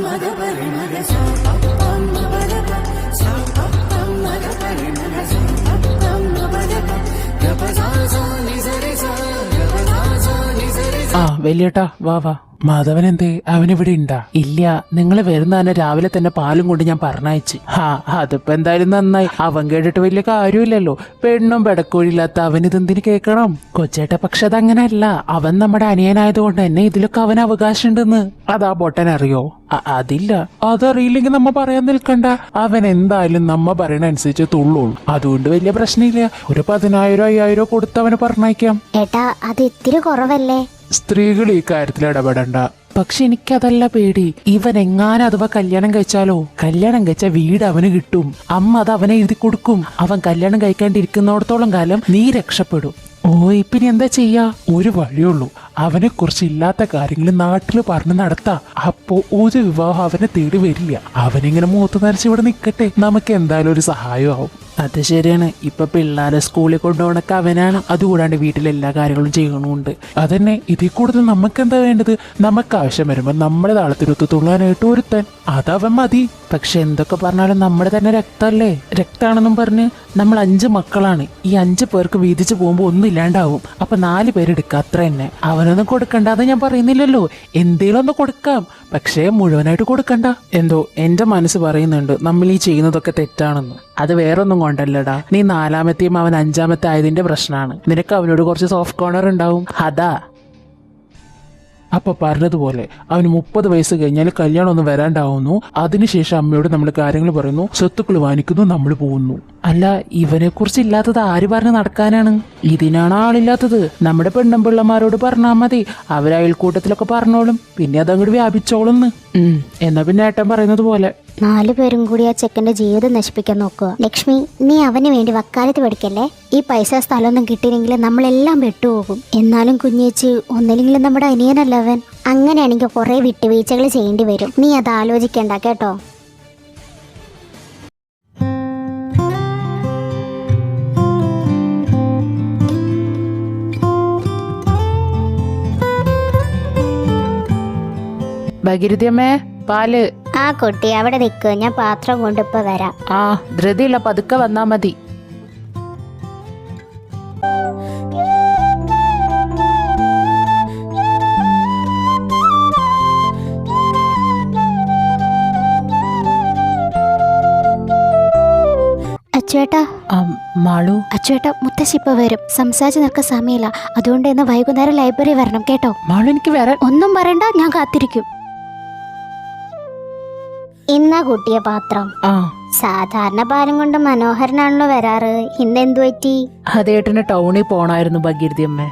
ആ വലിയേട്ടാ വാ വാ. മാധവൻ എന്തേ അവനിവിടെ ഉണ്ടാ? ഇല്ല, നിങ്ങൾ വരുന്ന തന്നെ രാവിലെ തന്നെ പാലും കൊണ്ട് ഞാൻ പറഞ്ഞയച്ച്. അതിപ്പോ എന്തായാലും നന്നായി. അവൻ കേട്ടിട്ട് വലിയ കാര്യമില്ലല്ലോ. പെണ്ണും പെടക്കോഴില്ലാത്ത അവനിതെന്തിന് കേൾക്കണം? കൊച്ചേട്ട പക്ഷെ അതങ്ങനല്ല. അവൻ നമ്മുടെ അനിയനായതുകൊണ്ട് തന്നെ ഇതിലൊക്കെ അവന് അവകാശം ഉണ്ടെന്ന് അതാ പൊട്ടൻ അറിയോ? അതില്ല, അതറിയില്ലെങ്കിൽ നമ്മ പറയാൻ നിൽക്കണ്ട. അവൻ എന്തായാലും നമ്മ പറയണ അനുസരിച്ച് തുള്ളുള്ളൂ. അതുകൊണ്ട് വലിയ പ്രശ്നമില്ല. ഒരു 10,000 5,000 കൊടുത്ത് അവന് പറഞ്ഞയക്കാം. ഏട്ടാ അത് ഇത്തിരി കുറവല്ലേ? സ്ത്രീകൾ ഈ കാര്യത്തിൽ ഇടപെടണ്ട. പക്ഷെ എനിക്കതല്ല പേടി. ഇവൻ എങ്ങാനും അഥവാ കല്യാണം കഴിച്ചാലോ? കല്യാണം കഴിച്ച വീട് അവന് കിട്ടും. അമ്മ അത് അവനെ എഴുതി കൊടുക്കും. അവൻ കല്യാണം കഴിക്കാണ്ടിരിക്കുന്നിടത്തോളം കാലം നീ രക്ഷപ്പെടും. ഓ ഇപ്പിനി എന്താ ചെയ്യാ? ഒരു വഴിയുള്ളൂ. അവനെ കുറിച്ച് ഇല്ലാത്ത കാര്യങ്ങൾ നാട്ടിൽ പറഞ്ഞ് നടത്താം. അപ്പോ ഒരു വിവാഹം അവനെ തേടി വരില്ല. അവനിങ്ങനെ മൂത്ത് നരച്ച് ഇവിടെ നിക്കട്ടെ. നമുക്ക് എന്തായാലും ഒരു സഹായമാവും. അത് ശരിയാണ്. ഇപ്പൊ പിള്ളേരെ സ്കൂളിൽ കൊണ്ടുപോകണൊക്കെ അവനാണ്. അതുകൂടാണ്ട് വീട്ടിലെല്ലാ കാര്യങ്ങളും ചെയ്യണമുണ്ട്. അതന്നെ, ഇതിൽ കൂടുതൽ നമുക്ക് എന്താ വേണ്ടത്? നമുക്ക് ആവശ്യം വരുമ്പോ നമ്മുടെ താളത്തിലൊത്ത് തുള്ളാനായിട്ട് ഒരുത്താൻ അതവൻ മതി. പക്ഷെ എന്തൊക്കെ പറഞ്ഞാലും നമ്മുടെ തന്നെ രക്തമല്ലേ? രക്താണെന്നും പറഞ്ഞ് നമ്മൾ 5 മക്കളാണ്. ഈ 5 പേർക്ക് വീതിച്ച് പോകുമ്പോ ഒന്നും ഇല്ലാണ്ടാവും. അപ്പൊ 4 പേരെടുക്കുക, അത്ര തന്നെ. അവനൊന്നും കൊടുക്കണ്ട അത് ഞാൻ പറയുന്നില്ലല്ലോ. എന്തേലും ഒന്ന് കൊടുക്കാം, പക്ഷേ മുഴുവനായിട്ട് കൊടുക്കണ്ട. എന്തോ എന്റെ മനസ്സ് പറയുന്നുണ്ട് നമ്മൾ ഈ ചെയ്യുന്നതൊക്കെ തെറ്റാണെന്ന്. അത് വേറൊന്നും കൊണ്ടല്ലടാ. നീ 4ാമത്തെയും അവൻ 5ാമത്തെ ആയതിന്റെ പ്രശ്നമാണ്. നിനക്ക് അവനോട് കുറച്ച് സോഫ്റ്റ് കോർണർ ഉണ്ടാവും. അതാ. അപ്പൊ പറഞ്ഞതുപോലെ അവന് 30 വയസ്സ് കഴിഞ്ഞാൽ കല്യാണം ഒന്നും വരാണ്ടാവുന്നു. അതിനുശേഷം അമ്മയോട് നമ്മൾ കാര്യങ്ങൾ പറയുന്നു, സ്വത്തുക്കൾ വാങ്ങിക്കുന്നു, നമ്മൾ പോകുന്നു. അല്ല, ഇവനെ കുറിച്ച് ഇല്ലാത്തത് ആര് പറഞ്ഞ് നടക്കാനാണ്? ഇതിനാണ് ആളില്ലാത്തത്. നമ്മുടെ പെണ്ണമ്പിള്ളമാരോട് പറഞ്ഞാൽ മതി. അവരയൽക്കൂട്ടത്തിലൊക്കെ പറഞ്ഞോളും. പിന്നെ അതങ്ങോട്ട് വ്യാപിച്ചോളുന്ന്. എന്നാ പിന്നെ ഏട്ടൻ പറയുന്നത് പോലെ 4 പേരും കൂടി ആ ചെക്കന്റെ ജീവിതം നശിപ്പിക്കാൻ നോക്കുക. ലക്ഷ്മി, നീ അവന് വേണ്ടി വക്കാലത്ത് പഠിക്കല്ലേ. ഈ പൈസ സ്ഥലമൊന്നും കിട്ടിയില്ലെങ്കിൽ നമ്മളെല്ലാം വിട്ടുപോകും. എന്നാലും കുഞ്ഞേച്ചി, ഒന്നില്ലെങ്കിലും നമ്മുടെ അനിയനല്ല അവൻ. അങ്ങനെയാണെങ്കിൽ കുറെ വിട്ടുവീഴ്ചകൾ ചെയ്യേണ്ടി വരും. നീ അത് ആലോചിക്കണ്ട കേട്ടോ. ഭഗീരഥിയമ്മേ, പാല്. ആ കുട്ടി അവിടെ നിൽക്കുക, ഞാൻ പാത്രം കൊണ്ട് ഇപ്പൊ വരാം. ആ ധൃതിയില്ല, പതുക്കെ വന്നാ മതി. അച്ചുവേട്ടാ. മാളു. അച്ചുവേട്ടാ, മുത്തശ്ശി ഇപ്പൊ വരും. സംസാരിച്ച് നിൽക്കാൻ സമയമില്ല. അതുകൊണ്ട് ഇന്ന് വൈകുന്നേരം ലൈബ്രറി വരണം കേട്ടോ. മാളു, എനിക്ക് വരാൻ. ഒന്നും പറയണ്ട, ഞാൻ കാത്തിരിക്കും. ഇന്നാ കൂട്ടിയ പാത്രം. സാധാരണ പാലും കൊണ്ട് മനോഹരനാണല്ലോ വരാറ്. ഇന്നെന്തു പറ്റി? അതേട്ടന് ടൗണിൽ പോണായിരുന്നു ഭഗീരഥിയമ്മേ.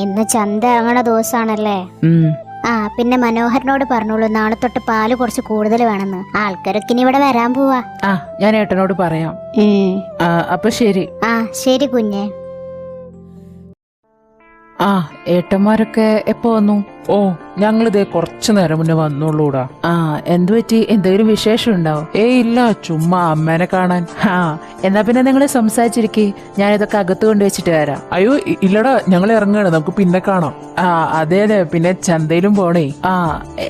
ഇന്ന് ചന്ത ഇറങ്ങണ ദിവസാണല്ലേ. പിന്നെ മനോഹരനോട് പറഞ്ഞോളൂ, നാളെ തൊട്ട് പാല് കുറച്ച് കൂടുതൽ വേണമെന്ന്. ആൾക്കാരൊക്കെ ഇനി ഇവിടെ വരാൻ പോവാ. ഞാൻ ഏട്ടനോട് പറയാം. അപ്പൊ ശരി. ശരി കുഞ്ഞെ. ഏട്ടന്മാരൊക്കെ എപ്പോ വന്നു? ഓ, ഞങ്ങളിതേ കുറച്ചു നേരം മുന്നേ വന്നുള്ളൂടാ. എന്തു പറ്റി? എന്തെങ്കിലും വിശേഷം ഉണ്ടാവും? ഇല്ല, ചുമ്മാ അമ്മേനെ കാണാൻ. എന്നാ പിന്നെ നിങ്ങൾ സംസാരിച്ചിരിക്കേ, ഞാനിതൊക്കെ അകത്ത് കൊണ്ടുവച്ചിട്ട് വരാം. അയ്യോ ഇല്ലടാ, ഞങ്ങൾ ഇറങ്ങാണ്, നമുക്ക് പിന്നെ കാണാം. അതെ അതെ, പിന്നെ ചന്തയിലും പോണേ.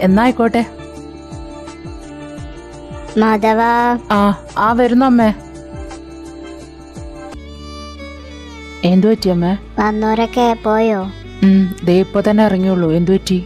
എന്നായിക്കോട്ടെ. മാധവ. വരുന്നു അമ്മേ. എന്തു പറ്റി അമ്മേ? വന്നോരൊക്കെ പോയോ? ദേ ഇപ്പൊ തന്നെ ഇറങ്ങിയുള്ളൂ. എന്തു പറ്റി?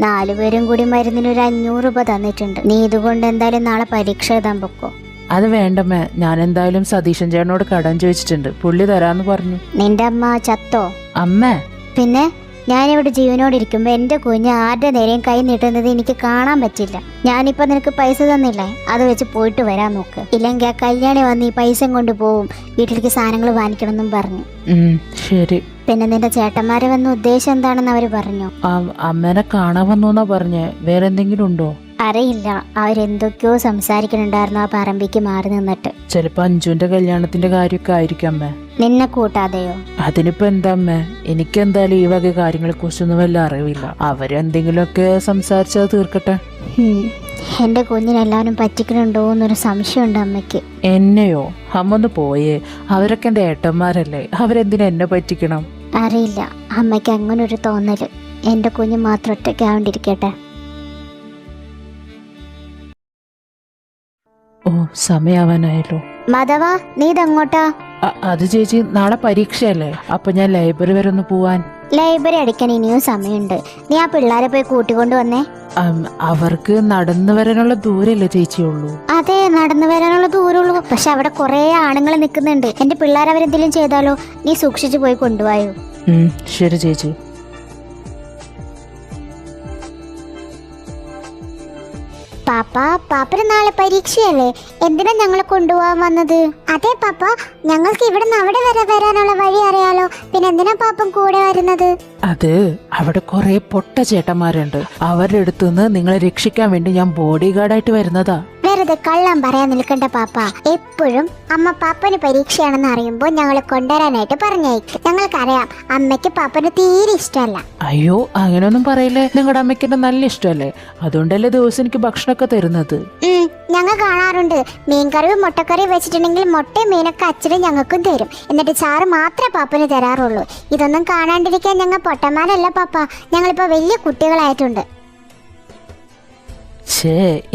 4 പേരും കൂടി മരുന്നിന് ഒരു 500 രൂപ തന്നിട്ടുണ്ട്. നീ ഇതുകൊണ്ട് എന്തായാലും നാളെ പരീക്ഷ എഴുതാൻ പൊക്കോ. അത് വേണ്ടമ്മേ, ഞാൻ എന്തായാലും സതീശൻ ചേട്ടനോട് കടം ചോദിച്ചിട്ടുണ്ട്. പുള്ളി തരാന്ന് പറഞ്ഞു. നിന്റെ അമ്മ ചത്തോ? അമ്മേ, പിന്നെ ഞാനിവിടെ ജീവനോടിരിക്കുമ്പോ എന്റെ കുഞ്ഞ് ആരുടെ നേരെയും കൈ നീട്ടുന്നത് എനിക്ക് കാണാൻ പറ്റില്ല. ഞാനിപ്പോ നിനക്ക് പൈസ തന്നില്ലേ, അത് വെച്ച് പോയിട്ട് വരാൻ നോക്ക്. ഇല്ലെങ്കിൽ ആ കല്യാണി വന്ന് ഈ പൈസ കൊണ്ട് പോവും. വീട്ടിലേക്ക് സാധനങ്ങൾ വാങ്ങിക്കണമെന്നും പറഞ്ഞു. ശരി. പിന്നെ നിന്റെ ചേട്ടന്മാരെ വന്ന ഉദ്ദേശം എന്താണെന്ന് അവര് പറഞ്ഞു? അമ്മേനെ കാണാൻ വന്നോന്നാ പറഞ്ഞേ. വേറെ എന്തെങ്കിലും ഉണ്ടോ? അറിയില്ല, അവരെന്തൊക്കെയോ സംസാരിക്കുന്നുണ്ടായിരുന്നു ആ പറമ്പിക്ക് മാറി നിന്നിട്ട്. ചിലപ്പോ അഞ്ജുവിന്റെ കല്യാണത്തിന്റെ കാര്യമൊക്കെ ആയിരിക്കും അമ്മേ. നിന്നെ കൂട്ടാതെയോ? അതിനിപ്പോ എന്താ അമ്മേ, എനിക്കെന്തായാലും ഈ വക കാര്യങ്ങളെ കുറിച്ചൊന്നും വല്ല അറിവില്ല. അവരെന്തെങ്കിലുമൊക്കെ സംസാരിച്ചത് തീർക്കട്ടെ. എന്റെ കുഞ്ഞിനെല്ലാവരും പറ്റിക്കണുണ്ടോ എന്നൊരു സംശയമുണ്ട് അമ്മയ്ക്ക്. എന്നെയോ? അമ്മ ഒന്ന് പോയേ. അവരൊക്കെ എന്റെ ഏട്ടന്മാരല്ലേ, അവരെന്തിനാ എന്നെ പറ്റിക്കണം? അറിയില്ല, അമ്മയ്ക്ക് അങ്ങനെ ഒരു തോന്നല്. എന്റെ കുഞ്ഞ് മാത്രം ഒറ്റയ്ക്കാവേണ്ടിരിക്കട്ടെ. ഓ സമയാവാനായല്ലോ. മാധവ, നീ ഇതെങ്ങോട്ടാ? അത് ചേച്ചി, നാളെ പരീക്ഷയല്ലേ, അപ്പൊ ഞാൻ ലൈബ്രറി വരെ ഒന്ന് പോവാൻ. ലൈബ്രറി അടിക്കാൻ ഇനിയും സമയമുണ്ട്. നീ ആ പിള്ളേരെ പോയി കൂട്ടിക്കൊണ്ട് വന്നേ. അവർക്ക് നടന്നു വരാനുള്ള ദൂരല്ലേ ചേച്ചിയുള്ളൂ? അതെ, നടന്നു വരാനുള്ള ദൂരമുള്ളൂ. പക്ഷെ അവിടെ കുറെ ആണുങ്ങൾ നിൽക്കുന്നുണ്ട്. എന്റെ പിള്ളേർ അവരെന്തെങ്കിലും ചെയ്താലോ? നീ സൂക്ഷിച്ചു പോയി കൊണ്ടുപോയോ. ശരി ചേച്ചി. പാപ്പന് നാളെ പരീക്ഷയല്ലേ, എന്തിനാ ഞങ്ങളെ കൊണ്ടുപോകാൻ വന്നത്? അതെ പാപ്പ, ഞങ്ങൾക്ക് ഇവിടെ നിന്ന് അവിടെ വരെ വരാനുള്ള വഴി അറിയാലോ, പിന്നെ എന്തിനാ പാപ്പൻ കൂടെ വരുന്നത്? അത് അവിടെ കുറെ പൊട്ട ചേട്ടന്മാരുണ്ട്. അവരുടെ അടുത്തുനിന്ന് നിങ്ങളെ രക്ഷിക്കാൻ വേണ്ടി ഞാൻ ബോഡി ഗാർഡായിട്ട് വരുന്നതാ. വെറുതെ കള്ളം പറയാൻ നിൽക്കണ്ട പാപ്പ. എപ്പോഴും അമ്മ പാപ്പന് പരീക്ഷയാണെന്ന് അറിയുമ്പോൾ ഞങ്ങളെ കൊണ്ടുവരാനായിട്ട് പറഞ്ഞയക്കും. ഞങ്ങൾക്കറിയാം അമ്മയ്ക്ക് പാപ്പന് തീരെ ഇഷ്ടമല്ല. അയ്യോ, അങ്ങനെയൊന്നും പറയില്ലേ. നിങ്ങളുടെ അമ്മയ്ക്ക് എന്നെ നല്ല ഇഷ്ടമല്ലേ, അതുകൊണ്ടല്ലേ ദിവസം എനിക്ക് ഭക്ഷണമൊക്കെ തരുന്നത്. ഞങ്ങൾ കാണാറുണ്ട്. മീൻകറിയും മുട്ടക്കറിയും വെച്ചിട്ടുണ്ടെങ്കിൽ മുട്ടയും മീനൊക്കെ അച്ഛനും ഞങ്ങൾക്കും തരും. എന്നിട്ട് ചാറ് മാത്രമേ പാപ്പന് തരാറുള്ളൂ. ഇതൊന്നും കാണാണ്ടിരിക്കാൻ ഞങ്ങൾ പൊട്ടന്മാരല്ല പാപ്പ. ഞങ്ങളിപ്പോ വലിയ കുട്ടികളായിട്ടുണ്ട്.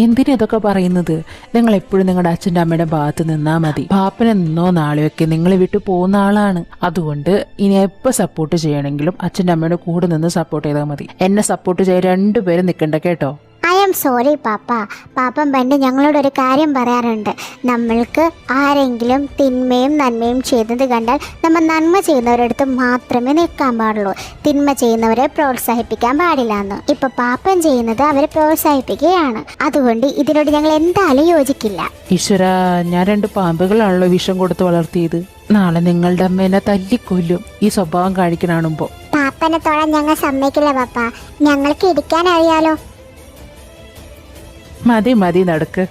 എന്തിനാ ഇതൊക്കെ പറയുന്നത്? നിങ്ങൾ എപ്പോഴും നിങ്ങളുടെ അച്ഛൻ്റെ അമ്മയുടെ ഭാഗത്ത് നിന്നാ മതി. പാപ്പനെ നിന്നോ നാളെയൊക്കെ നിങ്ങളെ വിട്ടു പോകുന്ന ആളാണ്. അതുകൊണ്ട് ഇനി എപ്പോ സപ്പോർട്ട് ചെയ്യണമെങ്കിലും അച്ഛൻ്റെ അമ്മയുടെ കൂടെ നിന്ന് സപ്പോർട്ട് ചെയ്താൽ മതി. എന്നെ സപ്പോർട്ട് ചെയ്യാൻ രണ്ടുപേരും നിൽക്കണ്ട കേട്ടോ. ഐ ആം സോറി പാപ്പ. പാപ്പൻ പണ്ട് ഞങ്ങളോടൊരു കാര്യം പറയാറുണ്ട്. നമ്മൾക്ക് ആരെങ്കിലും തിന്മയും നന്മയും ചെയ്യുന്നത് കണ്ടാൽ നമ്മൾ നന്മ ചെയ്യുന്നവരടുത്ത് മാത്രമേ നിൽക്കാൻ പാടുള്ളൂ, തിന്മ ചെയ്യുന്നവരെ പ്രോത്സാഹിപ്പിക്കാൻ പാടില്ല എന്ന്. ഇപ്പൊ പാപ്പൻ ചെയ്യുന്നത് അവരെ പ്രോത്സാഹിപ്പിക്കുകയാണ്. അതുകൊണ്ട് ഇതിനോട് ഞങ്ങൾ എന്തായാലും യോജിക്കില്ല. ഈശ്വര, ഞാൻ 2 പാമ്പുകളാണല്ലോ വിഷം കൊടുത്ത് വളർത്തിയത്. നാളെ നിങ്ങളുടെ അമ്മേനെ തല്ലിക്കൊല്ലും ഈ സ്വഭാവം കാണിക്കണാണുമ്പോ. പാപ്പനെ തൊഴാൻ ഞങ്ങൾ സമ്മതിക്കില്ല പാപ്പ. ഞങ്ങൾക്ക് ഇരിക്കാൻ അറിയാലോ. മതി മതി, നടക്ക്.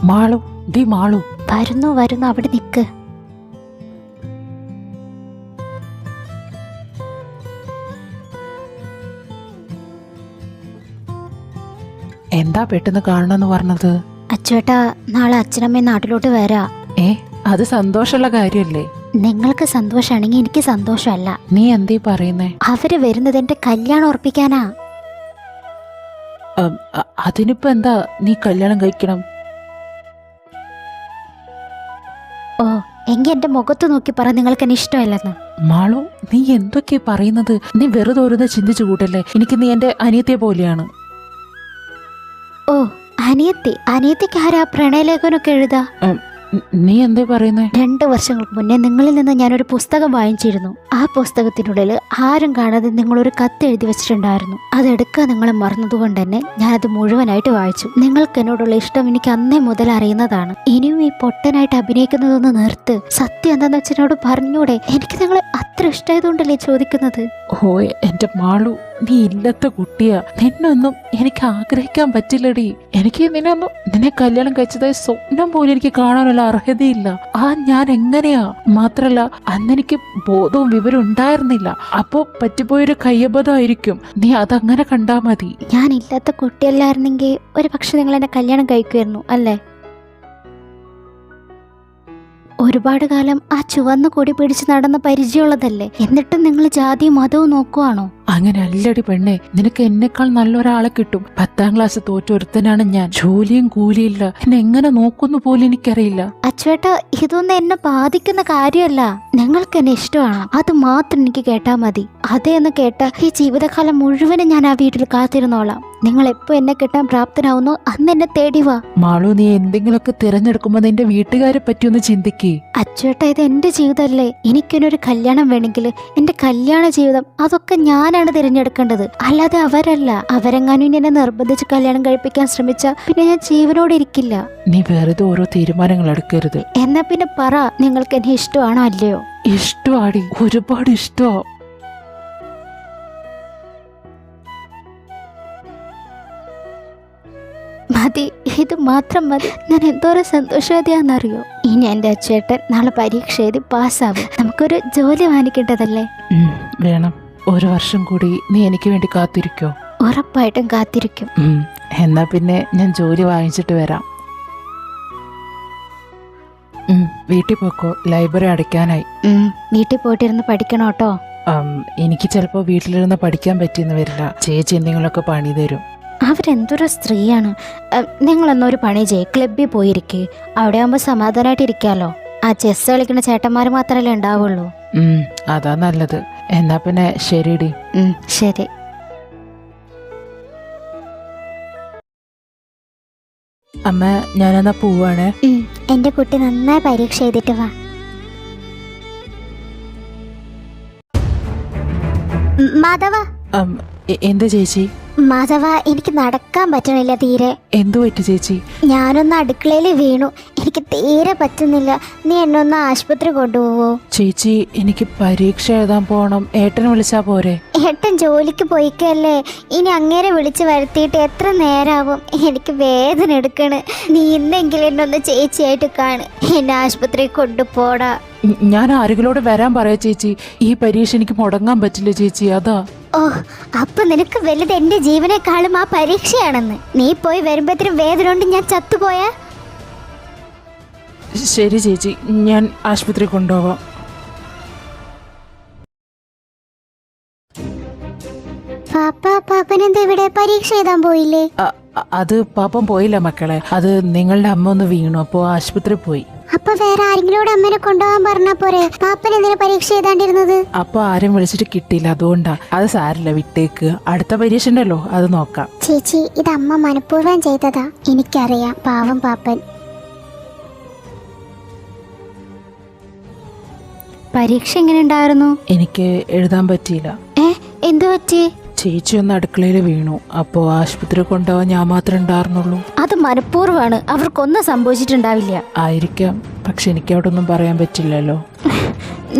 മാളു, ഡി മാളു. വരുന്നു വരുന്നു, അവിടെ നിക്ക്. എന്താ പെട്ടെന്ന് കാണണമെന്ന് പറഞ്ഞത്? അച്ചുവേട്ടാ, നാളെ അച്ഛനമ്മ നാട്ടിലോട്ട് വരാ. അത് സന്തോഷമുള്ള കാര്യല്ലേ? നിങ്ങൾക്ക് സന്തോഷാണെങ്കിൽ എനിക്ക് സന്തോഷമല്ല. നീ എന്തീ പറയുന്നേ? അവര് വരുന്നത് എന്റെ കല്യാണം ഉറപ്പിക്കാനാ. അതിനിപ്പോ എന്താ, നീ കല്യാണം കഴിക്കണം? ഓ, എങ്കി എന്റെ മുഖത്ത് നോക്കി പറ നിങ്ങൾക്ക് എന്നെ ഇഷ്ടമല്ലെന്ന്. മാളു, നീ എന്തൊക്കെയാ പറയുന്നത്? നീ വെറുതെ ഓരോന്ന് ചിന്തിച്ചു കൂട്ടല്ലേ. എനിക്ക് നീ എന്റെ അനിയത്തിയെ പോലെയാണ്. ഓ, അനിയത്തിക്ക് ആരാ പ്രണയലേഖനൊക്കെ എഴുതാ? നീ എന്തേ പറയുന്നേ? 2 വർഷങ്ങൾക്ക് മുന്നേ നിങ്ങളിൽ നിന്ന് ഞാനൊരു പുസ്തകം വാങ്ങിച്ചിരുന്നു. ആ പുസ്തകത്തിനുള്ളിൽ ആരും കാണാതെ നിങ്ങളൊരു കത്ത് എഴുതി വെച്ചിട്ടുണ്ടായിരുന്നു. അതെടുക്കാൻ നിങ്ങൾ മറന്നതുകൊണ്ട് തന്നെ ഞാനത് മുഴുവനായിട്ട് വായിച്ചു. നിങ്ങൾക്ക് എന്നോടുള്ള ഇഷ്ടം എനിക്ക് അന്നേ മുതൽ അറിയുന്നതാണ്. ഇനിയും ഈ പൊട്ടനായിട്ട് അഭിനയിക്കുന്നതൊന്ന് നിർത്ത്. സത്യം എന്താന്ന് വെച്ചാൽ എന്നോട് പറഞ്ഞൂടെ? എനിക്ക് നിങ്ങളെ അത്ര ഇഷ്ടമായതുകൊണ്ടല്ലേ ചോദിക്കുന്നത്. ഓ എന്റെ മാളു, നീ ഇല്ലത്ത കുട്ടിയാ. നിന്നൊന്നും എനിക്ക് ആഗ്രഹിക്കാൻ പറ്റില്ലടി. എനിക്ക് നിന്നെ കല്യാണം കഴിച്ചതായി സ്വപ്നം പോലും എനിക്ക് കാണാനുള്ള അർഹതയില്ല. ഞാൻ എങ്ങനെയാ? മാത്രല്ല അന്നെനിക്ക് ബോധവും വിവരം ഉണ്ടായിരുന്നില്ല. അപ്പോ പറ്റിപ്പോയൊരു കയ്യബദ്ധമായിരിക്കും. നീ അതങ്ങനെ കണ്ടാ മതി. ഞാൻ ഇല്ലാത്ത കുട്ടിയല്ലായിരുന്നെങ്കിൽ ഒരു പക്ഷെ നിങ്ങൾ എന്നെ കല്യാണം കഴിക്കുമായിരുന്നു അല്ലേ? ഒരുപാട് കാലം ആ ചുവന്ന കൊടി പിടിച്ച് നടന്ന പരിചയമുള്ളതല്ലേ? എന്നിട്ടും നിങ്ങൾ ജാതിയും മതവും നോക്കുവാണോ? അങ്ങനെ അല്ലടി പെണ്ണെ, നിനക്ക് എന്നെക്കാൾ നല്ലൊരാളെ കിട്ടും. 10ാം ക്ലാസ് തോറ്റൊരുത്തനാണ് ഞാൻ. ജോലിയും കൂലിയില്ല. എന്നെ എങ്ങനെ നോക്കുന്നു പോലും എനിക്കറിയില്ല. അച്ചുവേട്ടാ, ഇതൊന്നും എന്നെ ബാധിക്കുന്ന കാര്യമല്ല. നിങ്ങൾക്ക് എന്നെ ഇഷ്ടമാണ്, അത് മാത്രം എനിക്ക് കേട്ടാ മതി. അതേന്ന് കേട്ട ഈ ജീവിതകാലം മുഴുവനും ഞാൻ ആ വീട്ടിൽ കാത്തിരുന്നോളാം. നിങ്ങൾ എപ്പോ എന്നെ കിട്ടാൻ പ്രാപ്തനാവുന്നോ അന്ന് എന്നെ തേടി വാ. മാളു, നീ എന്തെങ്കിലുമൊക്കെ തിരഞ്ഞെടുക്കുമ്പോ നിന്റെ വീട്ടുകാരെ പറ്റിയൊന്ന് ചിന്തിക്കേ. അച്ചുവേട്ടാ, ഇത് എന്റെ ജീവിതമല്ലേ. എനിക്കിനൊരു കല്യാണം വേണമെങ്കിൽ എന്റെ കല്യാണ ജീവിതം അതൊക്കെ ഞാനാണ് തിരഞ്ഞെടുക്കേണ്ടത്, അല്ലാതെ അവരല്ല. അവരെങ്ങാനും എന്നെ നിർബന്ധിച്ച് കല്യാണം കഴിപ്പിക്കാൻ ശ്രമിച്ച പിന്നെ ഞാൻ ജീവനോടെ ഇരിക്കില്ല. നീ വെറുതെ ഓരോ തീരുമാനങ്ങൾ എടുക്കരുത്. എന്നാ പിന്നെ പറ, നിങ്ങൾക്ക് എന്നെ ഇഷ്ടമാണോ അല്ലയോ? ഇഷ്ടമാടി, ഒരുപാട് ഇഷ്ടമാ. മതി, ഇത് മാത്രം മതി. ഞാൻ എന്തോരം സന്തോഷവതിയാണെന്നറിയോ? ഇനി എൻ്റെ അച്ചേട്ടൻ നാളെ പരീക്ഷ എഴുതി പാസ്സാവും. നമുക്കൊരു ജോലി വാങ്ങിക്കേണ്ടതല്ലേ? വേണം. 1 വർഷം കൂടി നീ എനിക്ക് വേണ്ടി കാത്തിരിക്കോ? ഉറപ്പായിട്ടും കാത്തിരിക്കും. എന്നാ പിന്നെ ഞാൻ ജോലി വാങ്ങിച്ചിട്ട് വരാം. വീട്ടിൽ പോക്കോ, ലൈബ്രറി അടയ്ക്കാനായി. വീട്ടിൽ പോയിട്ടിരുന്ന് പഠിക്കണം കേട്ടോ. എനിക്ക് ചിലപ്പോൾ വീട്ടിലിരുന്ന് പഠിക്കാൻ പറ്റിയെന്ന് വരില്ല. ചേച്ചി എന്തെങ്കിലുമൊക്കെ പണി തരും. അവരെന്തൊരു സ്ത്രീയാണ്. നിങ്ങളെന്നൊരു പണി ചെയ്യ്, ക്ലബ്ബിൽ പോയിരിക്കേ. അവിടെ ആകുമ്പോൾ സമാധാനമായിട്ട് ഇരിക്കാമല്ലോ. ആ ചെസ് കളിക്കുന്ന ചേട്ടന്മാർ മാത്രമല്ലേ ഉണ്ടാവുള്ളൂ. അതാ നല്ലത്. എന്നാ പിന്നെ ശരിടി. ശരി. അമ്മ ഞാനെന്നാ പോവാണ്. എന്റെ കുട്ടി നന്നായി പരീക്ഷ എഴുതിട്ട് വാ. മാധവ. എന്ത് ചേച്ചി? മാധവ, എനിക്ക് നടക്കാൻ പറ്റണില്ല തീരെ. എന്തു പറ്റി ചേച്ചി? ഞാനൊന്ന് അടുക്കളയിൽ വീണു. എനിക്ക് തീരെ പറ്റുന്നില്ല. നീ എന്നെ ഒന്ന് ആശുപത്രി കൊണ്ടുപോവോ? ചേച്ചി, എനിക്ക് പരീക്ഷ എഴുതാൻ പോണം. ഏട്ടനെ വിളിച്ചാ പോരെ? ഏട്ടൻ ജോലിക്ക് പോയിക്കല്ലേ. ഇനി അങ്ങേരെ വിളിച്ച് വരുത്തിയിട്ട് എത്ര നേരാവും? എനിക്ക് വേദന എടുക്കണ്. നീ ഇന്നെങ്കിലും എന്നെ ഒന്ന് ചേച്ചിയായിട്ട് കാണ്. എന്നെ ആശുപത്രി കൊണ്ടുപോടാ. ഞാൻ ആരെങ്കിലോട് വരാൻ പറയാ ചേച്ചി. ഈ പരീക്ഷ എനിക്ക് മുടങ്ങാൻ പറ്റില്ല ചേച്ചി, അതാ. ഓ, അപ്പൊ നിനക്ക് വലുത് എന്റെ ജീവനേക്കാളും ആ പരീക്ഷയാണെന്ന്. നീ പോയി വരുമ്പോഴത്തേനും വേദന കൊണ്ട് ഞാൻ ചത്തുപോയാ? ശരി ചേച്ചി, ഞാൻ ആശുപത്രി കൊണ്ടുപോവാം. പാപ്പനെന്താ ഇവിടെ? പരീക്ഷ എഴുതാൻ പോയില്ലേ? അത് പാപ്പം പോയില്ല മക്കളെ. അത് നിങ്ങളുടെ അമ്മ ഒന്ന് വീണു, അപ്പോ ആശുപത്രി പോയി. അപ്പൊ വേറെ ആരെങ്കിലും അമ്മനെ കൊണ്ടുപോകാൻ പറഞ്ഞാ പോരെ? പാപ്പൻ എന്തിനാ പരീക്ഷ എഴുതാണ്ടിരുന്നത്? അപ്പൊ ആരും വിളിച്ചിട്ട് കിട്ടിയില്ല, അതുകൊണ്ടാ. അത് സാരില്ല, വിട്ടേക്ക്. അടുത്ത പരീക്ഷ ഉണ്ടല്ലോ, അത് നോക്കാം. ചേച്ചി, ഇത് അമ്മ മനഃപൂർവ്വം ചെയ്തതാ. എനിക്കറിയാം, പാവം പാപ്പൻ. പരീക്ഷ എങ്ങനെ ഉണ്ടായിരുന്നു? എനിക്ക് എഴുതാൻ പറ്റിയില്ല. എന്തു പറ്റി? ചേച്ചി ഒന്ന് അടുക്കളയിൽ വീണു, അപ്പോ ആശുപത്രി കൊണ്ടുപോകാൻ ഞാൻ മാത്രമേ ഉണ്ടായിരുന്നുള്ളൂ. അത് മനഃപൂർവ്വമാണ്. അവർക്കൊന്നും സംഭവിച്ചിട്ടുണ്ടാവില്ല. ആയിരിക്കാം, പക്ഷെ എനിക്ക് അവിടെ ഒന്നും പറയാൻ പറ്റില്ലല്ലോ.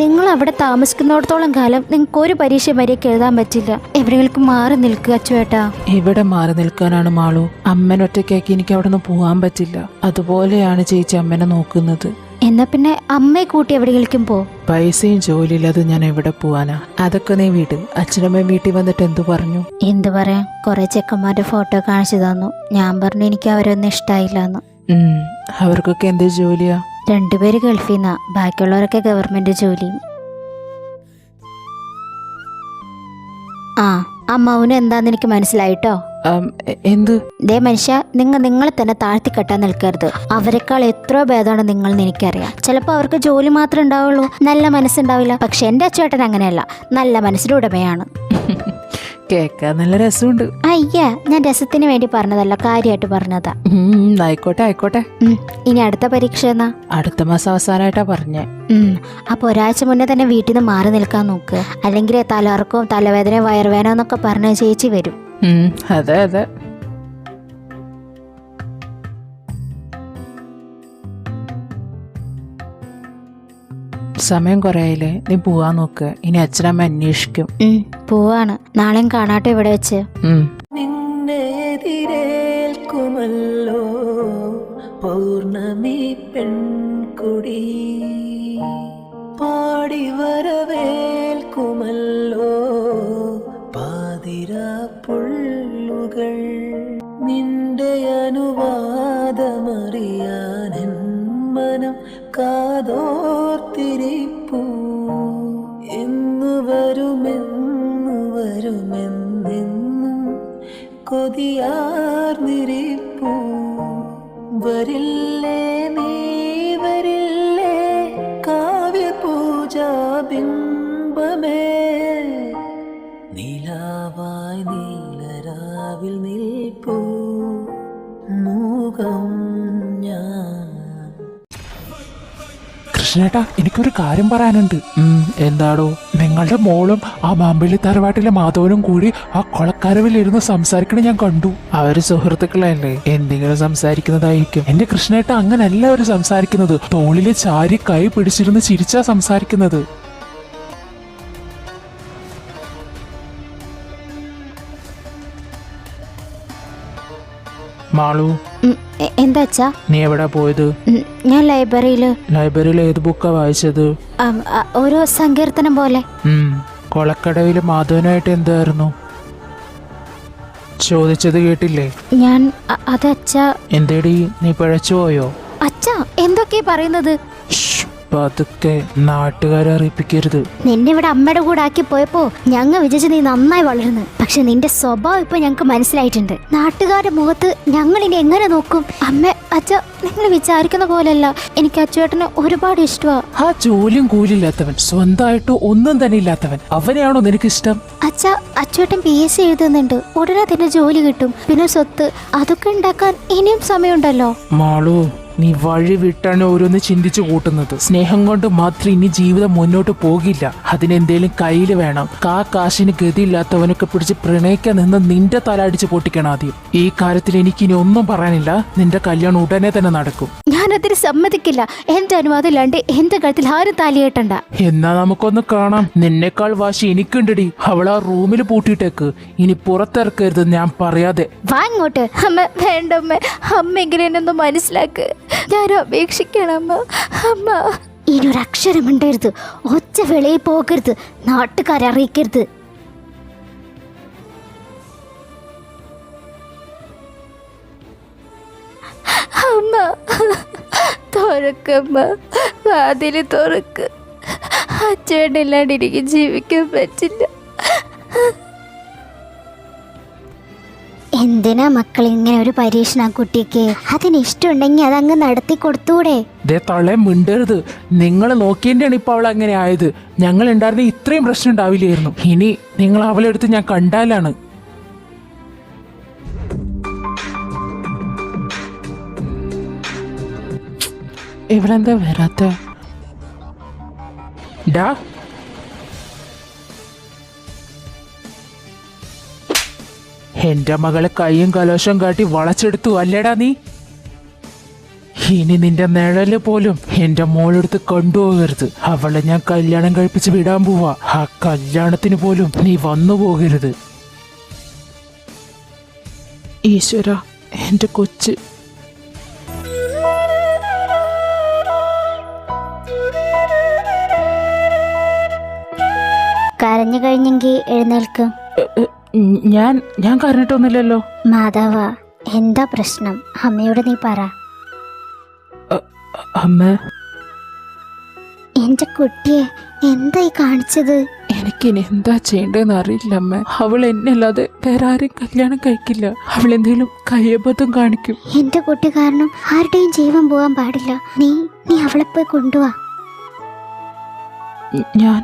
നിങ്ങൾ അവിടെ താമസിക്കുന്നിടത്തോളം കാലം നിങ്ങൾക്ക് ഒരു പരീക്ഷ മര്യാദയ്ക്ക് എഴുതാൻ പറ്റില്ല. എവിടെയെങ്കിലും മാറി നിൽക്കുക അച്ചുവേട്ടാ. ഇവിടെ മാറി നിൽക്കാനാണ് മാളു. അമ്മനെ ഒറ്റയ്ക്കാക്കി എനിക്ക് അവിടെ നിന്ന് പോകാൻ പറ്റില്ല. അതുപോലെയാണ് ചേച്ചി അമ്മനെ നോക്കുന്നത്. എന്നാ പിന്നെ അമ്മയെ കൂട്ടി എവിടെയെങ്കിലും പോ. പൈസയും ജോലിയില്ലാതെ ഞാൻ എവിടെ പോവാനാ? അതൊക്കെ നീ വീട്. അച്ഛനമ്മയും വീട്ടിൽ വന്നിട്ട് എന്തു പറഞ്ഞു? എന്തു പറയാൻ, കുറെ ചെക്കന്മാരുടെ ഫോട്ടോ കാണിച്ചു തന്നു. ഞാൻ പറഞ്ഞു എനിക്ക് അവരൊന്നും ഇഷ്ടായില്ലെന്ന്. അവർക്കൊക്കെ എന്ത് ജോലിയാ? 2 പേര് ഗൾഫിൽ നിന്നാ, ബാക്കിയുള്ളവരൊക്കെ ഗവൺമെന്റ് ജോലിയും. ആ, അമ്മാവന് എന്താന്ന് എനിക്ക് മനസ്സിലായിട്ടോ. എന്ത്? ദേ മനുഷ്യ, നിങ്ങളെ തന്നെ താഴ്ത്തി കെട്ടാൻ നിൽക്കരുത്. അവരെക്കാൾ എത്രയോ ഭേദമാണ് നിങ്ങളെന്ന് എനിക്കറിയാം. ചിലപ്പോൾ അവർക്ക് ജോലി മാത്രമേ ഉണ്ടാവുള്ളൂ, നല്ല മനസ്സുണ്ടാവില്ല. പക്ഷെ എൻ്റെ അച്ചുവേട്ടൻ അങ്ങനെയല്ല, നല്ല മനസ്സിന്റെ ഉടമയാണ്. കേക്കാൻ നല്ല രസമുണ്ട്. അയ്യ, ഞാൻ രസത്തിന് വേണ്ടി പറഞ്ഞതല്ല, കാര്യമായിട്ട് പറഞ്ഞതാ. ആയിക്കോട്ടെ ആയിക്കോട്ടെ. ഇനി അടുത്ത പരീക്ഷ എന്നാ? അടുത്ത മാസം അവസാനമായിട്ടാ പറഞ്ഞേ. അപ്പൊ ഒരാഴ്ച മുന്നേ തന്നെ വീട്ടിൽ നിന്ന് മാറി നിൽക്കാൻ നോക്ക്. അല്ലെങ്കിൽ തലകറക്കവും തലവേദനയും വയറുവേദന എന്നൊക്കെ പറഞ്ഞ ചേച്ചി വരും. അതെ അതെ. സമയം കുറയായില്ലേ, നീ പോവാൻ നോക്ക്. ഇനി അച്ഛനമ്മ അന്വേഷിക്കും. പോവാണ്. നാളെയും കാണാട്ടെ ഇവിടെ വെച്ച്. നിന്നെ എതിരേൽക്കുമല്ലോ പൗർണമി പെൺകുടി, പാടി വരവേൽക്കുമല്ലോ പാതിരാ പുള്ളുകൾ. നിന്റെ അനുവാദമറിയാൻ മനം കാതോർത്തിരിപ്പൂ. എന്നു വരുമെന്നെന്നും കൊതിയാർന്നിരിപ്പൂ. വരില്ലേ നീ വരില്ലേ കാവ്യപൂജാ ബിംബമേ, നിലാവായി നീലരാവിൽ നിൽപ്പൂ മൂകം ഞാൻ. കൃഷ്ണേട്ടാ, എനിക്കൊരു കാര്യം പറയാനുണ്ട്. എന്താടോ? നിങ്ങളുടെ മോളും ആ മാമ്പള്ളി തറവാട്ടിലെ മാധവനും കൂടി ആ കൊളക്കരവിലിരുന്ന് സംസാരിക്കണ ഞാൻ കണ്ടു. അവര് സുഹൃത്തുക്കളല്ലേ, എന്തെങ്കിലും സംസാരിക്കുന്നതായിരിക്കും. എന്റെ കൃഷ്ണേട്ട അങ്ങനല്ല അവര് സംസാരിക്കുന്നത്. തോളിലെ ചാരി കൈ പിടിച്ചിരുന്ന് ചിരിച്ചാ സംസാരിക്കുന്നത്. മാളു, എന്താച്ചാ? നീ എവിടാ പോയത്? ഞാൻ ലൈബ്രറിയില്. ലൈബ്രറിയിൽ ഏത് ബുക്കാ വായിച്ചത്? ഓരോ സങ്കീർത്തനം പോലെ. കൊളക്കടവില് മാധവനായിട്ട് എന്തായിരുന്നു ചോദിച്ചത് കേട്ടില്ലേ? ഞാൻ അതച്ചാ. എന്തേടി, നീ പിഴച്ചു പോയോ? അച്ഛാ, എന്തൊക്കെയാ പറയുന്നത്? പതുക്കെ നാട്ടുകാരെ അറിയിപ്പിക്കരുത്. നിന്നെ ഇവിടെ അമ്മയുടെ കൂടെ ആക്കി പോയപ്പോ ഞങ്ങൾ വിചാരിച്ചു നീ നന്നായി വളരുന്നു. പക്ഷെ നിന്റെ സ്വഭാവം ഇപ്പൊ ഞങ്ങൾക്ക് മനസ്സിലായിട്ടുണ്ട്. നാട്ടുകാരുടെ മുഖത്ത് ഞങ്ങൾ ഇനി എങ്ങനെ നോക്കും? അമ്മ, അച്ഛ, നിങ്ങൾ വിചാരിക്കുന്ന പോലെയല്ല. എനിക്ക് അച്ചുവേട്ടനെ ഒരുപാട് ഇഷ്ടമാ. ആ ജോലിയും കൂലില്ലാത്തവൻ, സ്വന്തമായിട്ട് ഒന്നും തന്നെ ഇല്ലാത്തവൻ, അവനെയാണോ നിനക്ക് ഇഷ്ടം? അച്ഛ, അച്ചുവേട്ടൻ PSC എഴുതുന്നുണ്ട്. ഉടനെ തന്നെ ജോലി കിട്ടും. പിന്നെ സ്വത്ത്, അതൊക്കെ ഉണ്ടാക്കാൻ ഇനിയും സമയമുണ്ടല്ലോ. മാളു, നീ വഴി വിട്ടാണ് ഓരോന്ന് ചിന്തിച്ചു കൂട്ടുന്നത്. സ്നേഹം കൊണ്ട് മാത്രം ഇനി ജീവിതം മുന്നോട്ട് പോകില്ല. അതിനെന്തേലും കയ്യിൽ വേണം. കാശിന് ഗതിയില്ലാത്തവനൊക്കെ പിടിച്ച് പ്രണയിക്കാൻ നിന്ന് നിന്റെ തല അടിച്ച് പൊട്ടിക്കണം ആദ്യം. ഈ കാര്യത്തിൽ എനിക്കിനി ഒന്നും പറയാനില്ല. നിന്റെ കല്യാണം ഉടനെ തന്നെ നടക്കും. ഞാനതിന് സമ്മതിക്കില്ല. എന്റെ അനുവാദം ഇല്ലാണ്ട് എന്റെ കഴുത്തിൽ ആരും താലി കെട്ടണ്ട. എന്നാ നമുക്കൊന്ന് കാണാം. നിന്നെക്കാൾ വാശി എനിക്കുണ്ടടി. അവൾ ആ റൂമിൽ പൂട്ടിയിട്ടേക്ക്. ഇനി പുറത്തിറക്കരുത് ഞാൻ പറയാതെ. വാ ഇങ്ങോട്ട്. അമ്മ, വേണ്ടമ്മ. അമ്മ എങ്ങനെ എന്നൊന്ന് മനസ്സിലാക്ക്. ഞാൻ അപേക്ഷിക്കണം അമ്മ. അമ്മ, ഇനി ഒരു അക്ഷരം മിണ്ടരുത്. ഒച്ച വെളിയിൽ പോകരുത്. നാട്ടുകാരെ അറിയിക്കരുത്. അമ്മ, തുറക്കമ്മ, വാതില് തുറക്ക്. അച്ഛനില്ലാണ്ട് എനിക്ക് ജീവിക്കാൻ പറ്റില്ല. എന്തിനാ മക്കൾ ഇങ്ങനെ ഒരു പരീക്ഷണ കുട്ടിക്ക്? അതിന് ഇഷ്ടമുണ്ടെങ്കിൽ അതങ്ങ് നടത്തി കൊടുത്തൂടെ? തളെ മിണ്ടരുത്. നിങ്ങൾ നോക്കിയതിൻ്റെയാണ് ഇപ്പൊ അവൾ അങ്ങനെ ആയത്. ഞങ്ങൾ ഉണ്ടായിരുന്ന ഇത്രയും പ്രശ്നം ഉണ്ടാവില്ലായിരുന്നു. ഇനി നിങ്ങൾ അവളെടുത്ത് ഞാൻ കണ്ടാലാണ്. ഇവളെന്താ വരാത്ത? ഡാ, എന്റെ മകളെ കൈയും കലോശം കാട്ടി വളച്ചെടുത്തു അല്ലേടാ നീ? ഇനി നിന്റെ നിഴല് പോലും എന്റെ മോളെടുത്ത് കൊണ്ടുപോകരുത്. അവളെ ഞാൻ കല്യാണം കഴിപ്പിച്ച് വിടാൻ പോവാ. ആ കല്യാണത്തിന് പോലും നീ വന്നു പോകരുത്. ഈശ്വര, എന്റെ കൊച്ച്. കരഞ്ഞു കഴിഞ്ഞെങ്കിൽ എഴുന്നേൽക്കും. ഞാൻ കരഞ്ഞിട്ടൊന്നുമില്ലല്ലോ. മാധവ, എന്താ പ്രശ്നം? അമ്മയോട് നീ പറ. അമ്മ, എന്റെ കുട്ടിയെ എന്തായി കാണിച്ചത്? എനിക്കിനി എന്താ ചെയ്യേണ്ടതെന്ന് അറിയില്ല അമ്മ. അവൾ എന്നെ അല്ലാതെ വേറെ ആരും കല്യാണം കഴിക്കില്ല. അവൾ എന്തെങ്കിലും കയ്യബദ്ധം കാണിക്കും. എന്റെ കുട്ടി കാരണം ആരുടെയും ജീവൻ പോകാൻ പാടില്ല. നീ അവളെ പോയി കൊണ്ടുവാ. ഞാൻ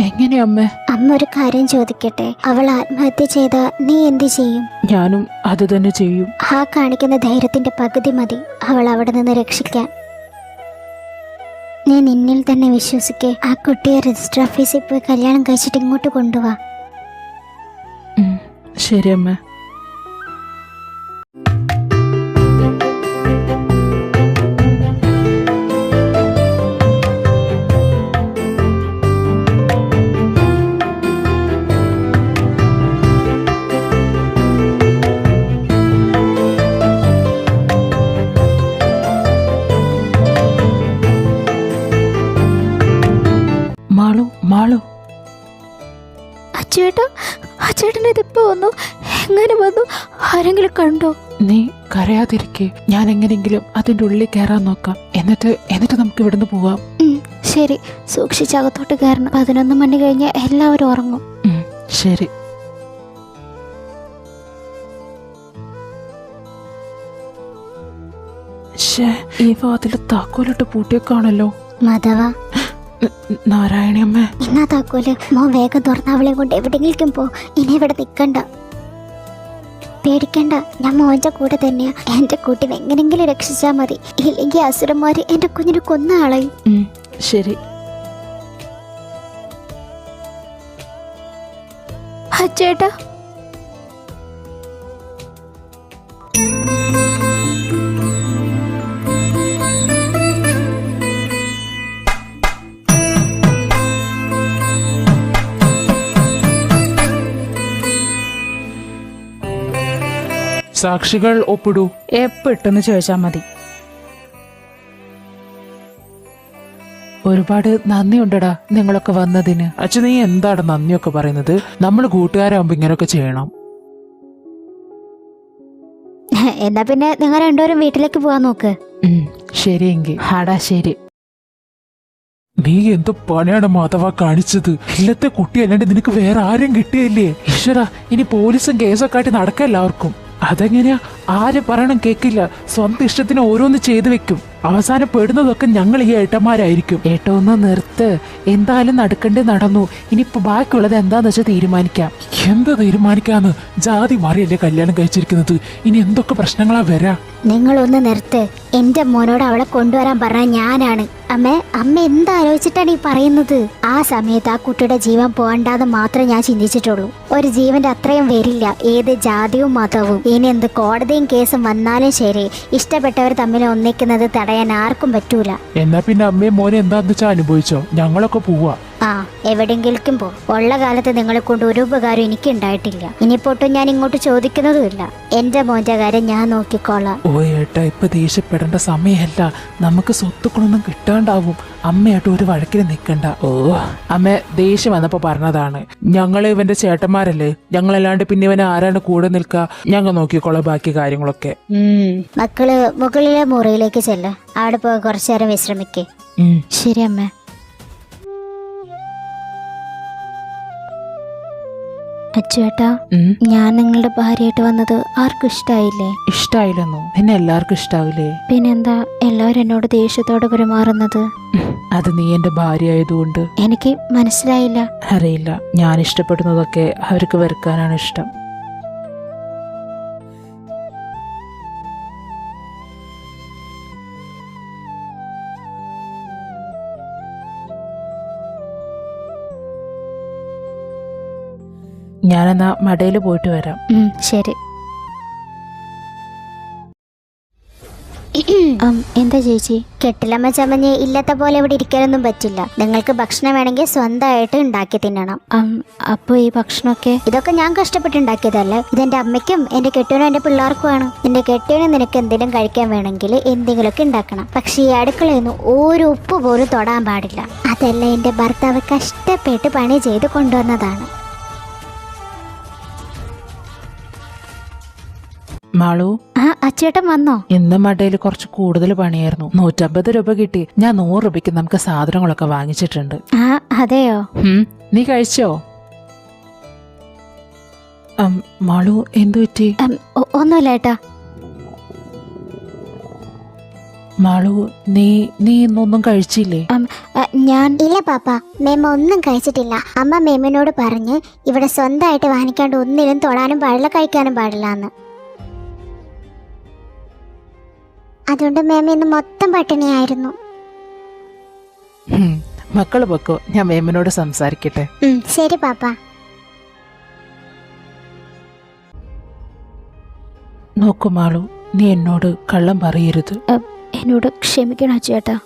എങ്ങനെയാ അമ്മ? അമ്മ ഒരു കാര്യം ചോദിക്കട്ടെ? അവൾ ആത്മഹത്യ ചെയ്താ നീ എന്ത് ചെയ്യും? ഞാനും അത് തന്നെ ചെയ്യും. ആ കാണിക്കുന്ന ധൈര്യത്തിന്റെ പകുതി മതി അവൾ അവിടെ നിന്ന് രക്ഷിക്കാൻ. നീ നിന്നിൽ തന്നെ വിശ്വസിക്കേ. ആ കുട്ടിയെ രജിസ്റ്റർ ഓഫീസിൽ പോയി കല്യാണം കഴിച്ചിട്ട് ഇങ്ങോട്ട് കൊണ്ടുവാ. ശരി അമ്മ. മാളു, അച്ചേട്ടൻ ഇതിപ്പോ വന്നു? എങ്ങനെ വന്നു? ആരെങ്കിലും കണ്ടോ? നീ കരയാതിരിക്കെ. ഞാൻ എങ്ങനെയെങ്കിലും അതിൻ്റെ ഉള്ളിൽ കയറാൻ നോക്കാം. എന്നിട്ട് നമുക്ക് ഇവിടുന്ന് പോവാം. ശരി, സൂക്ഷിച്ചകത്തോട്ട് കയറണം. 11 മണി കഴിഞ്ഞ് എല്ലാവരും ഉറങ്ങും. ശരി. ഈ വാതിൽ താക്കോലിട്ട് പൂട്ടിയേക്കാണല്ലോ. മാധവ, നാരായണിയമ്മ, എന്നാ താക്കോല്. മോൻ വേഗം തുറന്ന അവളെ കൊണ്ട് എവിടെയെങ്കിലും പോ. ഇനി ഇവിടെ നിൽക്കണ്ട. പേടിക്കണ്ട, ഞാൻ മോന്റെ കൂടെ തന്നെയാ. എന്റെ കൂട്ടിനെ എങ്ങനെങ്കിലും രക്ഷിച്ചാ മതി. ഇല്ലെങ്കിൽ അസുരന്മാര് എന്റെ കുഞ്ഞിനെ കൊന്ന ആളയും. ശരി. അച്ചേട്ടാ, സാക്ഷികൾ ഒപ്പിടൂ. എപ്പിട്ടെന്ന് ചോദിച്ചാൽ മതി. ഒരുപാട് നന്ദിയുണ്ടടാ നിങ്ങളൊക്കെ വന്നതിന്. അച്ഛൻ, നീ എന്താണ് നന്ദിയൊക്കെ പറയുന്നത്? നമ്മൾ കൂട്ടുകാരാകുമ്പോ ഇങ്ങനെയൊക്കെ ചെയ്യണം. എന്നാ പിന്നെ നിങ്ങൾ രണ്ടുപേരും വീട്ടിലേക്ക് പോവാൻ നോക്ക്. ശരിയെങ്കിൽ. ഹാടാ ശരി. നീ എന്ത് പണിയാണ് മാധവ കാണിച്ചത്? ഇല്ലത്തെ കുട്ടി അല്ലാണ്ട് നിനക്ക് വേറെ ആരും കിട്ടിയല്ലേ? ഈശ്വര, ഇനി പോലീസും കേസൊക്കെ ആയിട്ട് നടക്കാം എല്ലാവർക്കും. അതെങ്ങനെയാ? ആര് പറയണം കേക്കില്ല, സ്വന്തം ഇഷ്ടത്തിന് ഓരോന്ന് ചെയ്തു വെക്കും. അവസാനം പെടുന്നതൊക്കെ ഞങ്ങൾ ഈ ഏട്ടന്മാരായിരിക്കും. ഏട്ടോ ഒന്ന് നിർത്ത്, എന്തായാലും നടക്കണ്ടേ നടന്നു. ഇനിയിപ്പോ ബാക്കിയുള്ളത് എന്താന്ന് വെച്ചാൽ തീരുമാനിക്കാം. എന്ത് തീരുമാനിക്കാന്ന്? ജാതി മാറിയല്ലേ കല്യാണം കഴിച്ചിരിക്കുന്നത്, ഇനി എന്തൊക്കെ പ്രശ്നങ്ങളാ വരാ? നിങ്ങളൊന്ന് നിർത്ത്. എന്റെ മോനോട് അവളെ കൊണ്ടുവരാൻ പറഞ്ഞ ഞാനാണ്. അമ്മ എന്താലോചിച്ചിട്ടാണ് ഈ പറയുന്നത്? ആ സമയത്ത് ആ കുട്ടിയുടെ ജീവൻ പോകണ്ടാന്ന് മാത്രമേ ഞാൻ ചിന്തിച്ചിട്ടുള്ളൂ. ഒരു ജീവന്റെ അത്രയും വരില്ല ഏത് ജാതിയും മതവും. ഇനി എന്ത് കോടതിയും കേസും വന്നാലും ശരി, ഇഷ്ടപ്പെട്ടവർ തമ്മിൽ ഒന്നിക്കുന്നത് തടയാൻ ആർക്കും പറ്റൂല. എന്നാ പിന്നെ അമ്മയും മോനെ എന്താന്ന് വെച്ചാൽ അനുഭവിച്ചോ, ഞങ്ങളൊക്കെ പോവാ. ആ, എവിടെങ്കിലും പോ. ഉള്ള കാലത്ത് നിങ്ങളെ കൊണ്ട് ഒരു ഉപകാരം എനിക്ക് ഉണ്ടായിട്ടില്ല. ഇനിപ്പോട്ടും ഞാൻ ഇങ്ങോട്ട് ചോദിക്കുന്നതുമില്ല. എന്റെ മോന്റെ കാര്യം ഞാൻ നോക്കിക്കോളാം. ഓ ഏട്ടാ, ഇപ്പൊ ദേഷ്യപ്പെടേണ്ട സമയമല്ല. നമുക്ക് സ്വത്തുക്കളൊന്നും കിട്ടാണ്ടാവും. അമ്മയായിട്ട് ഒരു വഴക്കിന് നിൽക്കണ്ട. ഓ അമ്മ ദേഷ്യം വന്നപ്പോ പറഞ്ഞതാണ്. ഞങ്ങള് ഇവന്റെ ചേട്ടന്മാരല്ലേ, ഞങ്ങളല്ലാണ്ട് പിന്നെ ഇവനെ ആരാണ് കൂടെ നിൽക്കുക? ഞങ്ങൾ നോക്കിക്കോളാം ബാക്കി കാര്യങ്ങളൊക്കെ. മക്കള് മുകളിലെ മുറിയിലേക്ക് ചെല്ല. അവിടെ പോയി കുറച്ചു നേരം വിശ്രമിക്കേ. ശരി അമ്മ. അച്ചുവേട്ടാ, ഞാൻ നിങ്ങളുടെ ഭാര്യയായിട്ട് വന്നത് ആർക്കും ഇഷ്ടായില്ലേ? ഇഷ്ടായില്ലെന്നോ? നിന്നെ എല്ലാവർക്കും ഇഷ്ടാവില്ലേ? പിന്നെന്താ എല്ലാവരും എന്നോട് ദേഷ്യത്തോടെ പെരുമാറുന്നത്? അത് നീ എന്റെ ഭാര്യ ആയതുകൊണ്ട്. എനിക്ക് മനസ്സിലായില്ല. അറിയില്ല, ഞാൻ ഇഷ്ടപ്പെടുന്നതൊക്കെ അവർക്ക് വെറുക്കാനാണ് ഇഷ്ടം. ഞാനെന്നാ മടയിൽ പോയിട്ട് വരാം. ശരി. എന്താ ചേച്ചി? കെട്ടിലമ്മ ചമഞ്ഞ് ഇല്ലാത്ത പോലെ ഇവിടെ ഇരിക്കാനൊന്നും പറ്റില്ല. നിങ്ങൾക്ക് ഭക്ഷണം വേണമെങ്കിൽ സ്വന്തമായിട്ട് ഉണ്ടാക്കി തിന്നണം. അപ്പൊ ഈ ഭക്ഷണമൊക്കെ ഇതൊക്കെ ഞാൻ കഷ്ടപ്പെട്ട് ഉണ്ടാക്കിയതല്ലേ? ഇതെന്റെ അമ്മയ്ക്കും എന്റെ കെട്ടിയനും എന്റെ പിള്ളേർക്കുമാണ്. എന്റെ കെട്ടിയനും നിനക്ക് എന്തെങ്കിലും കഴിക്കാൻ വേണമെങ്കിൽ എന്തെങ്കിലുമൊക്കെ ഉണ്ടാക്കണം. പക്ഷെ ഈ അടുക്കളയൊന്നും ഒരു ഉപ്പ് പോലും തൊടാൻ പാടില്ല. അതല്ല, എന്റെ ഭർത്താവ് കഷ്ടപ്പെട്ട് പണി ചെയ്ത് കൊണ്ടുവന്നതാണ്. മാളു, അച്ചേട്ടൻ വന്നോ? ഇന്ന് മടയിൽ കുറച്ച് കൂടുതൽ പണിയായിരുന്നു. 150 രൂപ കിട്ടി. ഞാൻ 100 രൂപയ്ക്ക് നമുക്ക് സാധനങ്ങളൊക്കെ വാങ്ങിച്ചിട്ടുണ്ട്. അതെയോ? നീ കഴിച്ചോ? മാളു, എന്തു പറ്റി? ഒന്നുമില്ല ഏട്ടാ. മാളു, നീ ഇന്നൊന്നും കഴിച്ചില്ലേ? ഞാൻ ഇല്ല പാപ്പ, മേമ ഒന്നും കഴിച്ചിട്ടില്ല. അമ്മ മേമിനോട് പറഞ്ഞ് ഇവിടെ സ്വന്തമായിട്ട് വാങ്ങിക്കാണ്ട് ഒന്നിനും തൊടാനും പാടില്ല, കഴിക്കാനും പാടില്ല എന്ന്. അതുകൊണ്ട് മേമ ഇന്ന് മൊത്തം പട്ടിണിയായിരുന്നു. മക്കള് പൊക്കോ, ഞാൻ മേമനോട് സംസാരിക്കട്ടെ. ശരി പാപ്പ. നോക്കൂ മാളു, നീ എന്നോട് കള്ളം പറയരുത്. എന്നോട് ക്ഷമിക്കണം ചേട്ടാ.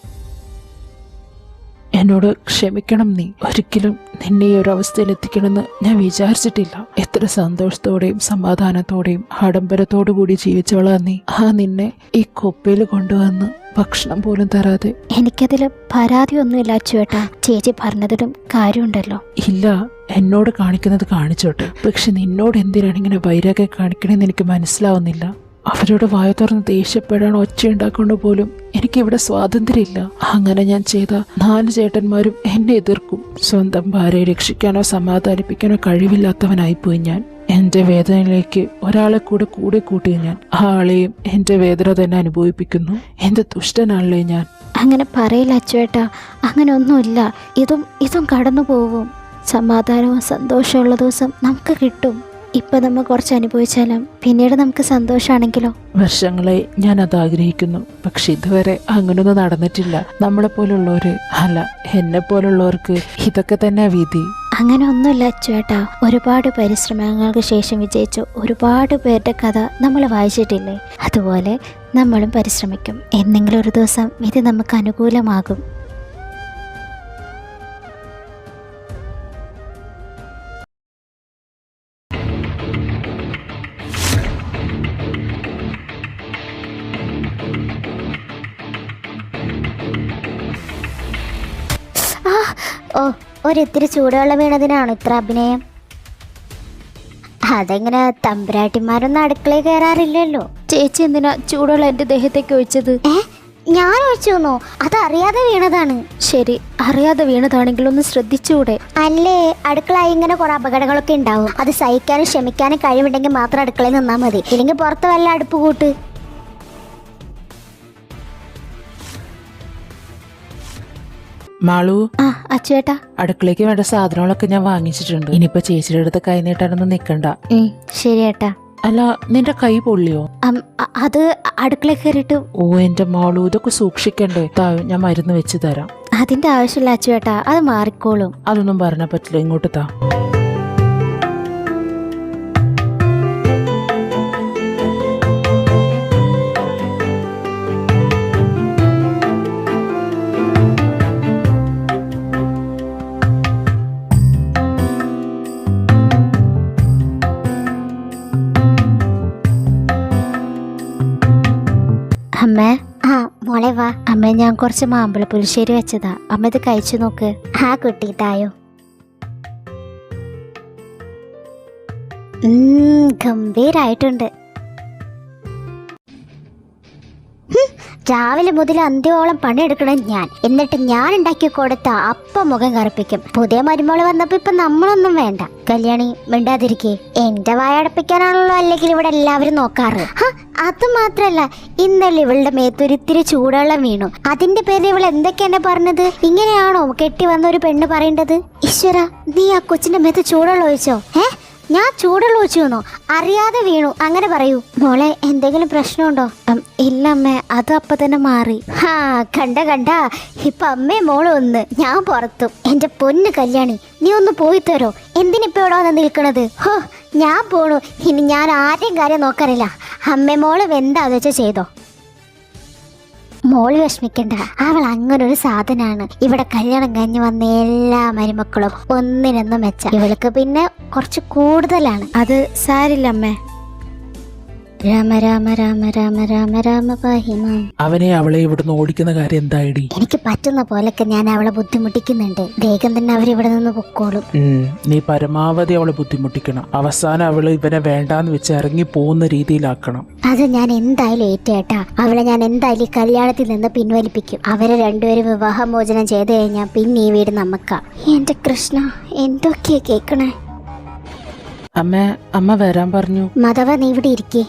എന്നോട് ക്ഷമിക്കണം. നീ ഒരിക്കലും നിന്നെ ഈ ഒരു അവസ്ഥയിൽ എത്തിക്കണമെന്ന് ഞാൻ വിചാരിച്ചിട്ടില്ല. എത്ര സന്തോഷത്തോടെയും സമാധാനത്തോടെയും ആഡംബരത്തോടു കൂടി ജീവിച്ചവളാ നീ. നിന്നെ ഈ കൊപ്പയിൽ കൊണ്ടുവന്ന് ഭക്ഷണം പോലും തരാതെ. എനിക്കതിൽ പരാതിയൊന്നുമില്ല അച്ചുവേട്ടാ. ചേച്ചി പറഞ്ഞതിലും കാര്യമുണ്ടല്ലോ. ഇല്ല, എന്നോട് കാണിക്കുന്നത് കാണിച്ചോട്ടെ. പക്ഷെ നിന്നോട് എന്തിനാണ് ഇങ്ങനെ വൈരാഗ്യം കാണിക്കണമെന്ന് എനിക്ക് മനസ്സിലാവുന്നില്ല. അവരോട് വായ തുറന്ന് ദേഷ്യപ്പെടാൻ ഒച്ചയുണ്ടാക്കൊണ്ട് പോലും എനിക്കിവിടെ സ്വാതന്ത്ര്യമില്ല. അങ്ങനെ ഞാൻ ചെയ്ത 4 ചേട്ടന്മാരും എന്നെ എതിർക്കും. സ്വന്തം ഭാര്യയെ രക്ഷിക്കാനോ സമാധാനിപ്പിക്കാനോ കഴിവില്ലാത്തവനായിപ്പോയി ഞാൻ. എന്റെ വേദനയിലേക്ക് ഒരാളെ കൂടെ കൂട്ടി ഞാൻ. ആ ആളെയും എന്റെ വേദന തന്നെ അനുഭവിപ്പിക്കുന്നു. എന്ത് ദുഷ്ടനാണല്ലേ ഞാൻ. അങ്ങനെ പറയില്ല അച്ചുവേട്ടാ, അങ്ങനെ ഒന്നുമില്ല. ഇതും കടന്നു പോവും. സമാധാനവും സന്തോഷമുള്ള ദിവസം നമുക്ക് കിട്ടും. ഇപ്പൊ നമ്മൾ കുറച്ച് അനുഭവിച്ചാലും പിന്നീട് നമുക്ക് സന്തോഷമാണെങ്കിലോ. വർഷങ്ങളായി ഞാൻ അത് ആഗ്രഹിക്കുന്നു. പക്ഷെ ഇതുവരെ അങ്ങനൊന്നും നടന്നിട്ടില്ല. നമ്മളെ പോലുള്ളവര്, അല്ല എന്നെ പോലുള്ളവർക്ക് ഇതൊക്കെ തന്നെ വിധി. അങ്ങനെ ഒന്നുമില്ല അച്ചുവേട്ടാ. ഒരുപാട് പരിശ്രമങ്ങൾക്ക് ശേഷം വിജയിച്ചു ഒരുപാട് പേരുടെ കഥ നമ്മൾ വായിച്ചിട്ടില്ലേ? അതുപോലെ നമ്മളും പരിശ്രമിക്കും. എന്നെങ്കിലും ഒരു ദിവസം ഇത് നമുക്ക് അനുകൂലമാകും. ഒരിത്തിരി ചൂടുവെള്ളം വീണതിനാണ് ഇത്ര അഭിനയം. അതെങ്ങനെ തമ്പുരാട്ടിമാരൊന്നും അടുക്കളയിൽ കയറാറില്ലല്ലോ. ചേച്ചി എന്തിനാ ചൂടുവെള്ളം എന്റെ ദേഹത്തേക്ക് ഒഴിച്ചത്? ഞാൻ ഒഴിച്ചു തന്നോ? അത് അറിയാതെ വീണതാണ്. ശരി, അറിയാതെ വീണതാണെങ്കിൽ ഒന്ന് ശ്രദ്ധിച്ചുകൂടെ? അല്ലേ, അടുക്കള ഇങ്ങനെ കുറെ അപകടങ്ങളൊക്കെ ഉണ്ടാവും. അത് സഹിക്കാനും ക്ഷമിക്കാനും കഴിവുണ്ടെങ്കിൽ മാത്രം അടുക്കളയിൽ നിന്നാ മതി. ഇല്ലെങ്കിൽ പുറത്ത് വല്ല അടുപ്പ് കൂട്ട്. മാളു, ആ അച്ചുവേട്ടാ. അടുക്കളയ്ക്ക് വേണ്ട സാധനങ്ങളൊക്കെ ഞാൻ വാങ്ങിച്ചിട്ടുണ്ട്. ഇനിയിപ്പോ ചേച്ചിയുടെ അടുത്ത് കൈ നീട്ടാനൊന്നും നിക്കണ്ട. ശരി ഏട്ടാ. അല്ല, നിന്റെ കൈ പൊള്ളിയോ? അത് അടുക്കള കയറിയിട്ട്. ഓ എന്റെ മാളു, ഇതൊക്കെ സൂക്ഷിക്കണ്ടേ? ഞാൻ മരുന്ന് വെച്ച് തരാം. അതിന്റെ ആവശ്യമില്ല അച്ചുവേട്ടാ, അത് മാറിക്കോളും. അതൊന്നും പറഞ്ഞാൽ പറ്റില്ല, ഇങ്ങോട്ട് താ. അമ്മേ. ആ മോളെ വാ. അമ്മേ, ഞാൻ കുറച്ച് മാമ്പഴ പുളിശ്ശേരി വെച്ചതാ. അമ്മ ഇത് കഴിച്ചു നോക്ക്. ആ കുട്ടി തായോ. ഗംഭീരായിട്ടുണ്ട്. രാവിലെ മുതൽ അന്ത്യോളം പണിയെടുക്കണം ഞാൻ. എന്നിട്ട് ഞാൻ ഉണ്ടാക്കി കൊടുത്ത അപ്പം മുഖം കറുപ്പിക്കും. പുതിയ മരുമോള് വന്നപ്പോ ഇപ്പൊ നമ്മളൊന്നും വേണ്ട. കല്യാണി മിണ്ടാതിരിക്കേ. എന്റെ വായടപ്പിക്കാനാണല്ലോ അല്ലെങ്കിൽ ഇവിടെ എല്ലാവരും നോക്കാറ്. അത് മാത്രല്ല, ഇന്നലെ ഇവളുടെ മേത്തൊരിത്തിരി ചൂടുവെള്ളം വീണു. അതിന്റെ പേരിൽ ഇവൾ എന്തൊക്കെയാണ് പറഞ്ഞത്? ഇങ്ങനെയാണോ കെട്ടി വന്ന ഒരു പെണ്ണ് പറയേണ്ടത്? ഈശ്വര, നീ ആ കൊച്ചിന്റെ മേത്ത് ചൂടുവെള്ളം ഒഴിച്ചോ? ഞാൻ ചൂടുള്ള ഒഴിച്ചു അറിയാതെ വീണു, അങ്ങനെ പറയൂ. മോളെ, എന്തെങ്കിലും പ്രശ്നമുണ്ടോ? ഇല്ല അമ്മേ, അത് അപ്പൊ തന്നെ മാറി. കണ്ട ഇപ്പൊ അമ്മേ മോളും ഒന്ന്, ഞാൻ പുറത്തും. എന്റെ പൊന്ന് കല്യാണി, നീ ഒന്ന് പോയി തരോ? എന്തിനിപ്പോ ഇവിടെ വന്ന് നിൽക്കണത്? ഞാൻ പോണു. ഇനി ഞാൻ ആരെയും കാര്യം നോക്കാറില്ല. അമ്മേ മോള് എന്താന്ന് വെച്ചാ ചെയ്തോ. മോള് വിഷമിക്കണ്ട, അവൾ അങ്ങനൊരു സാധനാണ്. ഇവിടെ കല്യാണം കഴിഞ്ഞ് വന്ന എല്ലാ മരുമക്കളും ഒന്നിനൊന്നും മെച്ച. ഇവൾക്ക് പിന്നെ കുറച്ച് കൂടുതലാണ്. അത് സാരില്ല അമ്മേ. രാമ രാമ രാമ രാമ രാമ രാമ പാഹിമാം. അവനെ അവളെ ഇവിടുന്ന് ഓടിക്കുന്ന കാര്യം എന്തായിടി? എനിക്ക് പറ്റുന്ന പോലൊക്കെ ഞാൻ അവളെ ബുദ്ധിമുട്ടിക്കുന്നുണ്ട്. വേഗം തന്നെ അവരിവിടെ നിന്ന് പൊക്കോളും. നീ പരമാവധി അവളെ ബുദ്ധിമുട്ടിക്കണം. അവസാനം അവള് ഇവനെ വേണ്ടാന്ന് വെച്ച് ഇറങ്ങി പോകുന്ന രീതിയിലാക്കണം. അത് ഞാൻ എന്തായാലും ഏറ്റേട്ടാ. അവളെ ഞാൻ എന്തായാലും ഈ കല്യാണത്തിൽ നിന്ന് പിൻവലിപ്പിക്കും. അവരെ രണ്ടുപേരും വിവാഹമോചനം ചെയ്ത് കഴിഞ്ഞാൽ പിന്നെ ഈ വീട് നമുക്കാ. എന്റെ കൃഷ്ണ, എന്തൊക്കെയാ കേക്കണേ? അമ്മ വരാൻ പറഞ്ഞു. മധവ, നീ ഇവിടെ ഇരിക്കേ.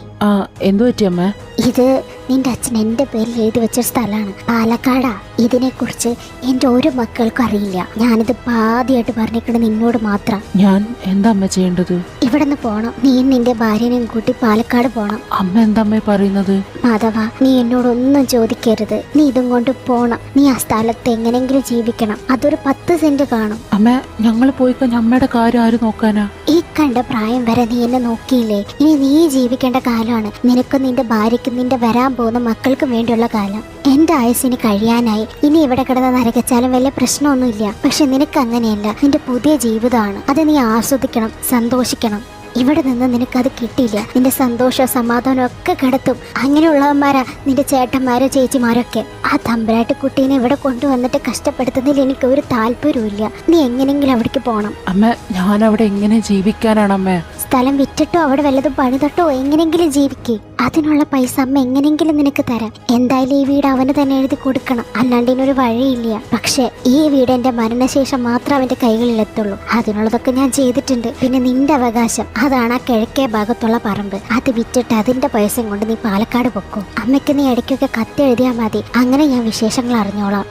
എന്തു പറ്റി അമ്മ? ഇത് നിന്റെ അച്ഛൻ എന്റെ പേരിൽ എഴുതി വെച്ച സ്ഥലമാണ്, പാലക്കാടാ. ഇതിനെക്കുറിച്ച് എന്റെ ഒരു മക്കൾക്കും അറിയില്ല. ഞാനിത് ആദ്യമായിട്ട് പറഞ്ഞിരിക്കുന്നത് നിന്നോട് മാത്രം. ഞാൻ എന്താ അമ്മ ചെയ്യേണ്ടത്? ഇവിടെ നിന്ന് പോണം. നീ നിന്റെ ഭാര്യനെയും കൂട്ടി പാലക്കാട് പോണം. അമ്മ എന്താ അമ്മ പറയുന്നത്? മാധവ, നീ എന്നോടൊന്നും ചോദിക്കരുത്. നീ ഇതും കൊണ്ട് പോണം. നീ ആ സ്ഥലത്ത് എങ്ങനെങ്കിലും ജീവിക്കണം. അതൊരു 10 സെന്റ് കാണും. അമ്മ, ഞങ്ങൾ പോയി കഴിഞ്ഞ അമ്മയുടെ കാര്യം ആര് നോക്കാനാ? ഈ കണ്ട പ്രായം വരെ നീ എന്നെ നോക്കിയില്ലേ? ഇനി നീ ജീവിക്കേണ്ട കാലമാണ്. നിനക്കും നിന്റെ ഭാര്യയ്ക്കും നിന്റെ വരാൻ പോകുന്ന മക്കൾക്കും വേണ്ടിയുള്ള കാലം. എന്റെ ആയുസ്സിന് കഴിയാനായി. ഇനി ഇവിടെ കിടന്ന് നരകച്ചാലും വലിയ പ്രശ്നമൊന്നുമില്ല. പക്ഷെ നിനക്ക് അങ്ങനെയല്ല. നിന്റെ പുതിയ ജീവിതമാണ്. അത് നീ ആസ്വദിക്കണം, സന്തോഷിക്കണം. ഇവിടെ നിന്ന് നിനക്കത് കിട്ടില്ല. നിന്റെ സന്തോഷവും സമാധാനവും ഒക്കെ കിടത്തും. അങ്ങനെയുള്ളവന്മാരാ നിന്റെ ചേട്ടന്മാരോ ചേച്ചിമാരൊക്കെ. ആ തമ്പരാട്ടി കുട്ടീനെ ഇവിടെ കൊണ്ടുവന്നിട്ട് കഷ്ടപ്പെടുത്തുന്നതിൽ എനിക്ക് ഒരു താല്പര്യമില്ല. നീ എങ്ങനെങ്കിലും അവിടേക്ക് പോണം. അമ്മ, ഞാൻ അവിടെ എങ്ങനെ ജീവിക്കാനാണ് അമ്മ? സ്ഥലം വിറ്റിട്ടോ അവിടെ വല്ലതും പണിതട്ടോ എങ്ങനെങ്കിലും ജീവിക്കേ. അതിനുള്ള പൈസ അമ്മ എങ്ങനെങ്കിലും നിനക്ക് തരാം. എന്തായാലും ഈ വീട് അവന് തന്നെ എഴുതി കൊടുക്കണം. അല്ലാണ്ട് ഇതിനൊരു വഴിയില്ല. പക്ഷെ ഈ വീട് എന്റെ മരണശേഷം മാത്രം അവന്റെ കൈകളിൽ എത്തുള്ളൂ. അതിനുള്ളതൊക്കെ ഞാൻ ചെയ്തിട്ടുണ്ട്. പിന്നെ നിന്റെ അവകാശം അതാണ് ആ കിഴക്കേ ഭാഗത്തുള്ള പറമ്പ്. അത് വിറ്റിട്ട് അതിന്റെ പൈസ കൊണ്ട് നീ പാലക്കാട് പൊക്കോ. അമ്മയ്ക്ക് നീ ഇടയ്ക്കൊക്കെ കത്ത് എഴുതിയാൽ മതി. അങ്ങനെ ഞാൻ വിശേഷങ്ങൾ അറിഞ്ഞോളാം.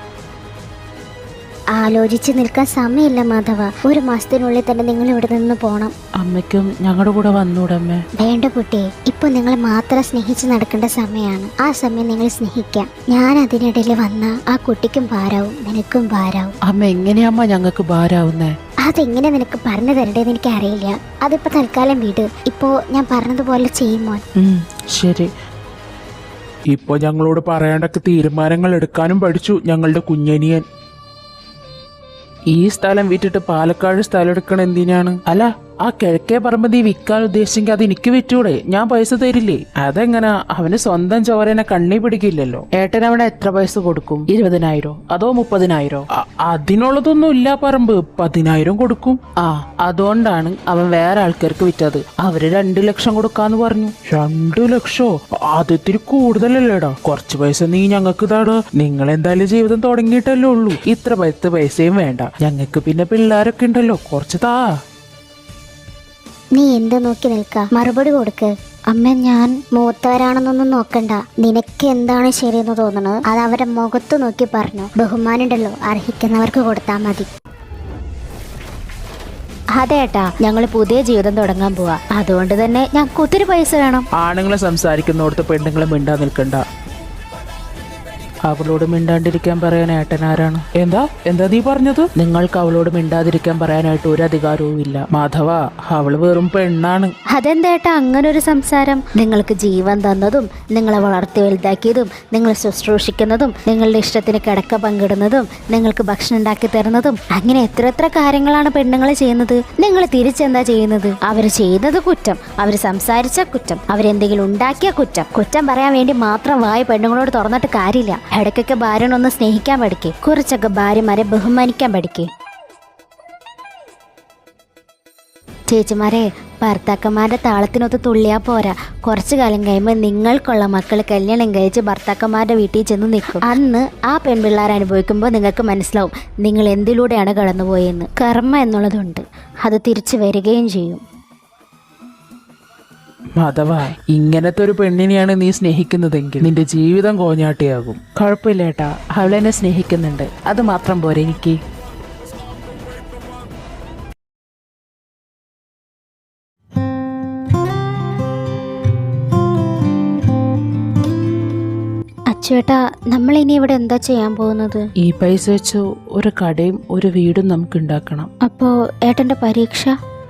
ആലോചിച്ച് നിൽക്കാൻ സമയമില്ല മാധവ. 1 മാസത്തിനുള്ളിൽ തന്നെ നിങ്ങൾ ഇവിടെ നിന്ന് പോണം. അമ്മയ്ക്കും ഞങ്ങളുടെ കൂടെ വന്നൂടമ്മേ? വേണ്ട കുട്ടിയെ, ഇപ്പൊ നിങ്ങൾ മാത്രം സ്നേഹിച്ച് നടക്കേണ്ട സമയമാണ്. ആ സമയം നിങ്ങൾ സ്നേഹിക്കാം. ഞാൻ അതിനിടയിൽ വന്ന ആ കുട്ടിക്കും ഭാരാവും, നിനക്കും ഭാരാവും. അമ്മ, എങ്ങനെയമ്മ ഞങ്ങൾക്ക് ഭാരാവുന്നേ? അതെങ്ങനെ നിനക്ക് പറഞ്ഞു തരണ്ടേന്ന് എനിക്ക് അറിയില്ല. അതിപ്പോ തൽക്കാലം വീട്. ഇപ്പോ ഞാൻ പറഞ്ഞതുപോലെ ചെയ്യുമോ? ശരി. ഇപ്പൊ ഞങ്ങളോട് പറയാണ്ടൊക്കെ തീരുമാനങ്ങൾ എടുക്കാനും പഠിച്ചു ഞങ്ങളുടെ കുഞ്ഞനിയൻ. ഈ സ്ഥലം വിറ്റിട്ട് പാലക്കാട് സ്ഥലം എടുക്കണം എന്തിനാണ്? അല്ല, ആ കിഴക്കേ പറമ്പ് നീ വിൽക്കാൻ ഉദ്ദേശിച്ചെങ്കിൽ അത് എനിക്ക് വിറ്റൂടെ? ഞാൻ പൈസ തരില്ലേ? അതെങ്ങനാ? അവന് സ്വന്തം ചോരനെ കണ്ണി പിടിക്കില്ലല്ലോ. ഏട്ടൻ അവിടെ എത്ര പൈസ കൊടുക്കും? 20,000 അതോ 30,000? അതിനുള്ളതൊന്നും ഇല്ല പറമ്പ്, 10,000 കൊടുക്കും. ആ, അതുകൊണ്ടാണ് അവൻ വേറെ ആൾക്കാർക്ക് വിറ്റത്. അവര് 2 ലക്ഷം കൊടുക്കാന്ന് പറഞ്ഞു. 2 ലക്ഷോ? അത് ഇത്തിരി കൂടുതലല്ലേടാ. കുറച്ച് പൈസ നീ ഞങ്ങൾക്ക് താടാ. നിങ്ങൾ എന്തായാലും ജീവിതം തുടങ്ങിയിട്ടല്ലേ ഉള്ളൂ. ഇത്ര പൈസയും വേണ്ട ഞങ്ങൾക്ക്, പിന്നെ പിള്ളേരൊക്കെ ഉണ്ടല്ലോ, കുറച്ച് താ. നീ എന്ത് നോക്കി നിൽക്ക? മറുപടി കൊടുക്ക്. അമ്മ, ഞാൻ മൂത്തവരാണെന്നൊന്നും നോക്കണ്ട. നിനക്ക് എന്താണ് ശരിയെന്ന് തോന്നണത് അത് അവരെ മുഖത്ത് നോക്കി പറഞ്ഞു. ബഹുമാനുണ്ടല്ലോ, അർഹിക്കുന്നവർക്ക് കൊടുത്താൽ മതി. അതേട്ടാ, ഞങ്ങൾ പുതിയ ജീവിതം തുടങ്ങാൻ പോവാ. അതുകൊണ്ട് തന്നെ ഞങ്ങൾക്ക് ഒത്തിരി പൈസ വേണം. ആണുങ്ങളെ സംസാരിക്കുന്നിടത്ത് പെണ്ണുങ്ങളെ മിണ്ടാ നിൽക്കണ്ട. അവളോട് മിണ്ടാണ്ടിരിക്കാൻ പറയാൻ ഏട്ടൻ ആരാണ്? എന്താ നീ പറഞ്ഞത്? നിങ്ങൾക്ക് അവളോട് മിണ്ടാതിരിക്കാൻ പറയാനായിട്ട് ഒരു അധികാരവും ഇല്ല. മാധവ, അവള് വെറും പെണ്ണാണ്. അതെന്തേട്ടാ അങ്ങനെ ഒരു സംസാരം? നിങ്ങൾക്ക് ജീവൻ തന്നതും, നിങ്ങളെ വളർത്തി വലുതാക്കിയതും, നിങ്ങളെ ശുശ്രൂഷിക്കുന്നതും, നിങ്ങളുടെ ഇഷ്ടത്തിന് കിടക്ക പങ്കിടുന്നതും, നിങ്ങൾക്ക് ഭക്ഷണം ഉണ്ടാക്കി തരുന്നതും, അങ്ങനെ എത്ര കാര്യങ്ങളാണ് പെണ്ണുങ്ങൾ ചെയ്യുന്നത്. നിങ്ങൾ തിരിച്ചെന്താ ചെയ്യുന്നത്? അവർ ചെയ്യുന്നത് കുറ്റം, അവർ സംസാരിച്ച കുറ്റം, അവരെന്തെങ്കിലും ഉണ്ടാക്കിയ കുറ്റം. കുറ്റം പറയാൻ വേണ്ടി മാത്രം വായ പെണ്ണുങ്ങളോട് തുറന്നിട്ട് കാര്യമില്ല. ഇടയ്ക്കൊക്കെ ഭാര്യനൊന്ന് സ്നേഹിക്കാൻ പഠിക്കേ, കുറച്ചൊക്കെ ഭാര്യമാരെ ബഹുമാനിക്കാൻ പഠിക്കേ. ചേച്ചിമാരെ, ഭർത്താക്കന്മാരുടെ താളത്തിനൊത്ത് തുള്ളിയാ പോരാ. കുറച്ചു കാലം കഴിയുമ്പോൾ നിങ്ങൾക്കുള്ള മക്കൾ കല്യാണം കഴിച്ച് ഭർത്താക്കന്മാരുടെ വീട്ടിൽ ചെന്ന് നിൽക്കും. അന്ന് ആ പെൺപിള്ളേർ അനുഭവിക്കുമ്പോൾ നിങ്ങൾക്ക് മനസ്സിലാവും നിങ്ങൾ എന്തിലൂടെയാണ് കടന്നുപോയെന്ന്. കർമ്മ എന്നുള്ളതുണ്ട്, അത് തിരിച്ചു വരികയും ചെയ്യും. മാധവ, ഇങ്ങനത്തെ ഒരു പെണ്ണിനെയാണ് നീ സ്നേഹിക്കുന്നതെങ്കിൽ നിന്റെ ജീവിതം കോഞ്ഞാട്ടിയാകും. കുഴപ്പമില്ല ഏട്ടാ, അവളെന്നെ സ്നേഹിക്കുന്നുണ്ട്, അത് മാത്രം പോരെ എനിക്ക്. അച്ചുവേട്ടാ, നമ്മൾ ഇനി ഇവിടെ എന്താ ചെയ്യാൻ പോകുന്നത്? ഈ പൈസ വെച്ച് ഒരു കടയും ഒരു വീടും നമുക്ക് ഉണ്ടാക്കണം. അപ്പോ ഏട്ടന്റെ പരീക്ഷ?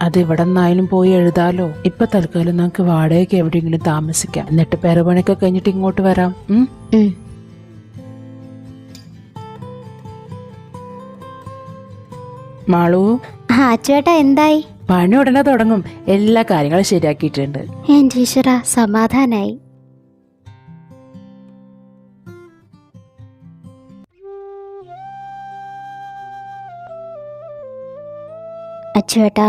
അത് ഇവിടെ നിന്നായാലും പോയി എഴുതാലോ. ഇപ്പൊ തൽക്കാലം നമുക്ക് വാടകയ്ക്ക് എവിടെയെങ്കിലും താമസിക്കാം. എന്നിട്ട് പെരപണിയൊക്കെ കഴിഞ്ഞിട്ട് ഇങ്ങോട്ട് വരാം. മാളു. അച്ചുവേട്ടാ, എന്തായി? പണി ഉടനെ തുടങ്ങും. എല്ലാ കാര്യങ്ങളും ശരിയാക്കിയിട്ടുണ്ട്. എന്റെ ഈശ്വരാ, സമാധാനായി. അച്ചുവേട്ടാ,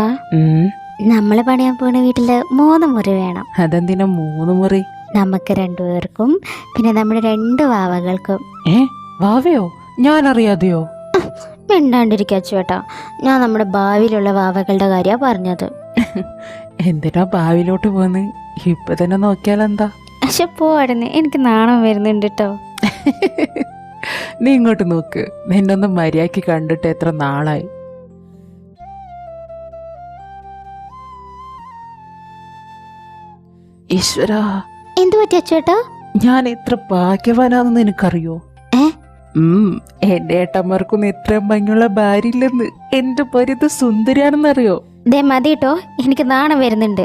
നമ്മള് പണിയാൻ പോണ വീട്ടില് 3 മുറി വേണം. അതെന്തിനാ 3 മുറി? നമുക്ക് 2 പേർക്കും പിന്നെ നമ്മുടെ 2 വാവകൾക്കും. വാവയോ? ഞാൻ അറിയാതെയോ? മിണ്ടാണ്ടിരിക്കുക അച്ചുവേട്ടാ, ഞാൻ നമ്മുടെ ഭാവിയിലുള്ള വാവകളുടെ കാര്യ പറഞ്ഞത്. എന്തിനാ ഭാവിയിലോട്ട് പോന്ന്? ഇപ്പൊ തന്നെ നോക്കിയാലെന്താ? പക്ഷെ പോടുന്നു, എനിക്ക് നാണം വരുന്നുണ്ട് കേട്ടോ. നീ ഇങ്ങോട്ട് നോക്ക്. നിന്നൊന്ന് മര്യാദയ്ക്ക് കണ്ടിട്ട് എത്ര നാളായി. ഈശ്വരാ, എന്തു പറ്റി അച്ചുവേട്ടാ? ഞാൻ എത്ര ഭാഗ്യവാനാണെന്ന് നിനക്കറിയോ? എന്റെ ഏട്ടന്മാർക്കൊന്നും ഇത്രയും ഭംഗിയുള്ള ഭാര്യ ഇല്ലെന്ന്. എന്റെ ഭാര്യ ഇത് സുന്ദരിയാണെന്നറിയോ? ദേ മതി കേട്ടോ, എനിക്ക് നാണം വരുന്നുണ്ട്.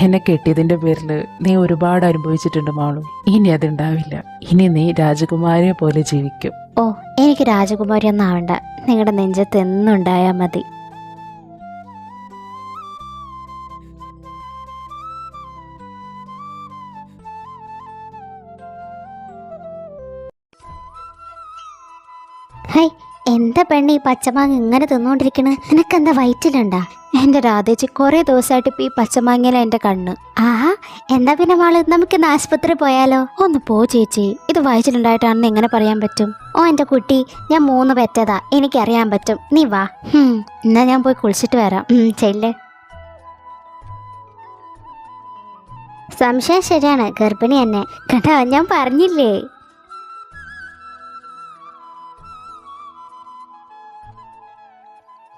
എന്നെ കെട്ടിയതിന്റെ പേരില് നീ ഒരുപാട് അനുഭവിച്ചിട്ടുണ്ട് മാളു. ഇനി അതുണ്ടാവില്ല. ഇനി നീ രാജകുമാരിയെ പോലെ ജീവിക്കും. ഓ, എനിക്ക് രാജകുമാരി ഒന്നും ആവണ്ട. നിങ്ങളുടെ നെഞ്ചത്ത് എന്നുണ്ടായാ മതി. ഹൈ, എന്താ പെണ്ണി ഈ പച്ചമാങ്ങ ഇങ്ങനെ തിന്നോണ്ടിരിക്കണ്? നിനക്കെന്താ വയറ്റിലുണ്ടാ? എന്റെ രാധേച്ചി കുറെ ദിവസമായിട്ട് ഇപ്പൊ ഈ പച്ചമാങ്ങയില എന്റെ കണ്ണ്. ആഹാ, എന്താ പിന്നെ മാള്, നമുക്കിന്ന് ആശുപത്രി പോയാലോ? ഒന്ന് പോ ചേച്ചി, ഇത് വയറ്റിലുണ്ടായിട്ടാണെന്ന് എങ്ങനെ പറയാൻ പറ്റും? ഓ എന്റെ കുട്ടി, ഞാൻ 3 പെറ്റതാ, എനിക്കറിയാൻ പറ്റും. നീ വാ. എന്നാ ഞാൻ പോയി കുളിച്ചിട്ട് വരാം. ചെല്ല്. സംശയം ശരിയാണ്, ഗർഭിണി തന്നെ കേട്ടോ, ഞാൻ പറഞ്ഞില്ലേ.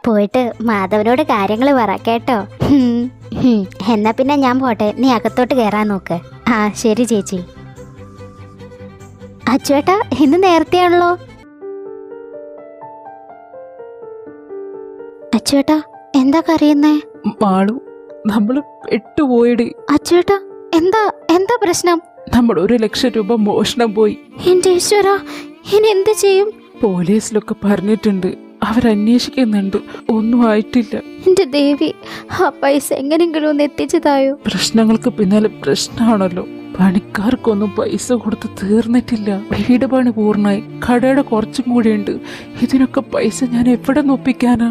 പോയിട്ട് മാധവനോട് കാര്യങ്ങൾ പറ കേട്ടോ. എന്നാ പിന്നെ ഞാൻ പോട്ടെ, നീ അകത്തോട്ട് കയറാൻ നോക്ക്. ആ ശരി ചേച്ചി. അച്ചുവേട്ടാ, ഇന്ന് നേരത്തെയാണല്ലോ. അച്ചുവേട്ടാ, എന്താ കരയുന്നേ? മാളു, നമ്മള് പെട്ടുപോയിടി. അച്ചുവേട്ടാ, എന്താ പ്രശ്നം? നമ്മൾ 1 ലക്ഷം രൂപ മോഷണം പോയി. എന്റെ ഈശ്വരാ, ഇനി എന്ത് ചെയ്യും? പോലീസിലൊക്കെ പറഞ്ഞിട്ടുണ്ട്, അവരന്വേഷിക്കുന്നുണ്ട്. ഒന്നും ആയിട്ടില്ല. എന്റെ ദേവി, ആ പൈസ എങ്ങനെയെങ്കിലും ഒന്ന് എത്തിച്ചതായോ? പ്രശ്നങ്ങൾക്ക് പിന്നാലെ പ്രശ്നമാണല്ലോ. പണിക്കാർക്കൊന്നും പൈസ കൊടുത്ത് തീർന്നിട്ടില്ല. വീട് പണി പൂർണ്ണമായി, കടയുടെ കുറച്ചും കൂടിയുണ്ട്. ഇതിനൊക്കെ പൈസ ഞാൻ എവിടെ നൊപ്പിക്കാനാ?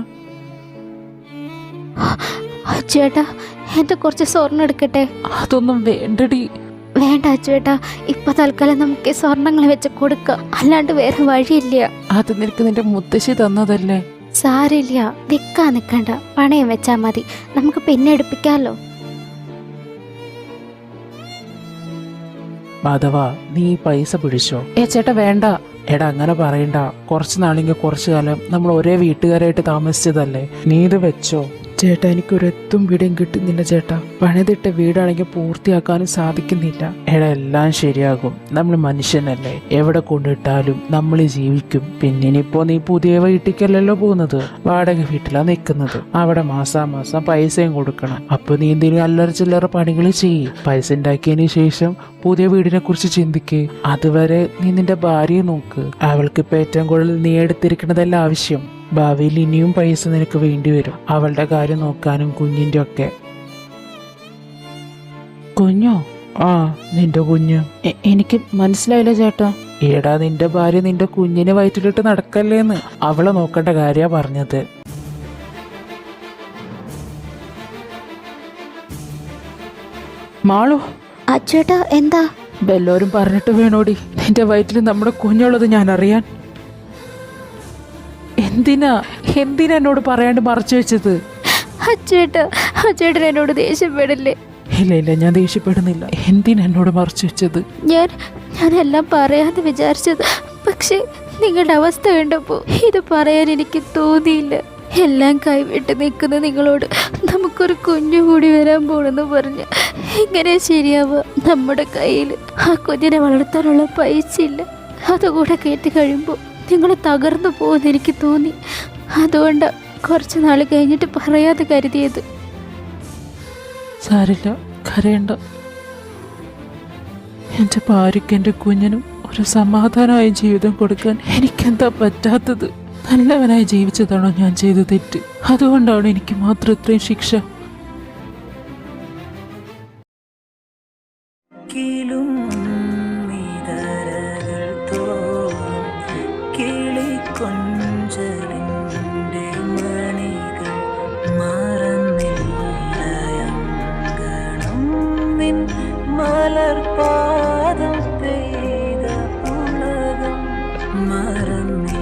അച്ചുവേട്ടാ, എന്റെ കുറച്ച് സ്വർണ്ണം എടുക്കട്ടെ? അതൊന്നും വേണ്ടടി. വേണ്ട അച്ചുവേട്ടാ, ഇപ്പൊ തൽക്കാലം നമുക്ക് ഈ സ്വർണ്ണങ്ങൾ വെച്ച് കൊടുക്കാം, അല്ലാണ്ട് വേറെ വഴിയില്ല. അത് നിനക്ക് നിന്റെ മുത്തശ്ശി തന്നതല്ലേ? സാരില്ല, വിൽക്കാൻ നിൽക്കണ്ട, പണയം വെച്ചാ മതി, നമുക്ക് പിന്നെ എടുപ്പിക്കാലോ. മാധവ, നീ ഈ പൈസ പിടിച്ചോ. ചേട്ടാ വേണ്ട. എടാ അങ്ങനെ പറയണ്ട. കുറച്ച് നാളെങ്കിൽ കുറച്ചു കാലം നമ്മൾ ഒരേ വീട്ടുകാരായിട്ട് താമസിച്ചതല്ലേ. നീ ഇത് വെച്ചോ. ചേട്ടാ, എനിക്കൊരെത്തും വീടും കിട്ടുന്നില്ല ചേട്ടാ. പണിതിട്ട വീടാണെങ്കിൽ പൂർത്തിയാക്കാനും സാധിക്കുന്നില്ല. എടാ എല്ലാം ശരിയാകും. നമ്മൾ മനുഷ്യനല്ലേ, എവിടെ കൊണ്ടിട്ടാലും നമ്മൾ ജീവിക്കും. പിന്നെ ഇനിയിപ്പോ നീ പുതിയ വീട്ടിലേക്കല്ലല്ലോ പോകുന്നത്, വാടക വീട്ടിലാ നിൽക്കുന്നത്. അവിടെ മാസാമാസം പൈസയും കൊടുക്കണം. അപ്പൊ നീ എന്തെങ്കിലും അല്ലറ ചില്ലറ പണികൾ ചെയ്യ്. പൈസ ഉണ്ടാക്കിയതിന് ശേഷം പുതിയ വീടിനെ കുറിച്ച് ചിന്തിക്ക്. അതുവരെ നീ നിന്റെ ഭാര്യയെ നോക്ക്. അവൾക്കിപ്പോ ഏറ്റവും കൂടുതൽ നീ എടുത്തിരിക്കുന്നതല്ല ആവശ്യം. ഭാവിയിൽ ഇനിയും പൈസ നിനക്ക് വേണ്ടി വരും, അവളുടെ കാര്യം നോക്കാനും കുഞ്ഞിന്റെ ഒക്കെ. കുഞ്ഞോ? ആ, നിന്റെ കുഞ്ഞ്. എനിക്ക് മനസ്സിലായില്ല ചേട്ടാ. ഏടാ, നിന്റെ ഭാര്യ നിന്റെ കുഞ്ഞിനെ വയറ്റിലിട്ട് നടക്കല്ലേന്ന്. അവളെ നോക്കേണ്ട കാര്യാ പറഞ്ഞത്. മാളു. അച്ചുവേട്ടാ എന്താ? ബെല്ലോരും പറഞ്ഞിട്ട് വേണോടി നിന്റെ വയറ്റിൽ നമ്മുടെ കുഞ്ഞുള്ളത് ഞാൻ അറിയാൻ. എന്തിനാ എന്നോട് പറയാണ്ട് മറച്ചു വെച്ചത്? അച്ചുവേട്ടൻ എന്നോട് ദേഷ്യപ്പെടില്ലേ? ഇല്ല, ഞാൻ ദേഷ്യപ്പെടുന്നില്ല. എന്തിനാ എന്നോട് മറച്ചു വെച്ചത്? ഞാനെല്ലാം പറയാന്ന് വിചാരിച്ചത്, പക്ഷെ നിങ്ങളുടെ അവസ്ഥ കണ്ടപ്പോ ഇത് പറയാൻ എനിക്ക് തോന്നിയില്ല. എല്ലാം കൈവിട്ട് നിൽക്കുന്ന നിങ്ങളോട് നമുക്കൊരു കുഞ്ഞു കൂടി വരാൻ പോണെന്ന് പറഞ്ഞ് എങ്ങനെയാ ശരിയാവുക? നമ്മുടെ കയ്യിൽ ആ കുഞ്ഞിനെ വളർത്താനുള്ള പൈസ ഇല്ല. അതുകൂടെ കേട്ട് കഴിയുമ്പോൾ നിങ്ങൾ തകർന്നു പോകുമെന്ന് എനിക്ക് തോന്നി. അതുകൊണ്ട് കുറച്ച് നാൾ കഴിഞ്ഞിട്ട് പറയാതെ കരുതിയത്. സാരില്ല, കരയണ്ട. എൻ്റെ ഭാര്യയ്ക്ക് എൻ്റെ കുഞ്ഞിനും ഒരു സമാധാനമായ ജീവിതം കൊടുക്കാൻ എനിക്കെന്താ പറ്റാത്തത്? നല്ലവനായി ജീവിച്ചതാണോ ഞാൻ ചെയ്ത തെറ്റ്? അതുകൊണ്ടാണ് എനിക്ക് മാത്രം ഇത്രയും ശിക്ഷ? കിലും നിതരകൾ തോറും കിളിക്കൊഞ്ചലിൻ്റെ മണികൾ മറന്നില്ലയങ്കണം നിൻ മലർപാദം പെയ്ത പുളകം മറന്നില്ലയങ്കണം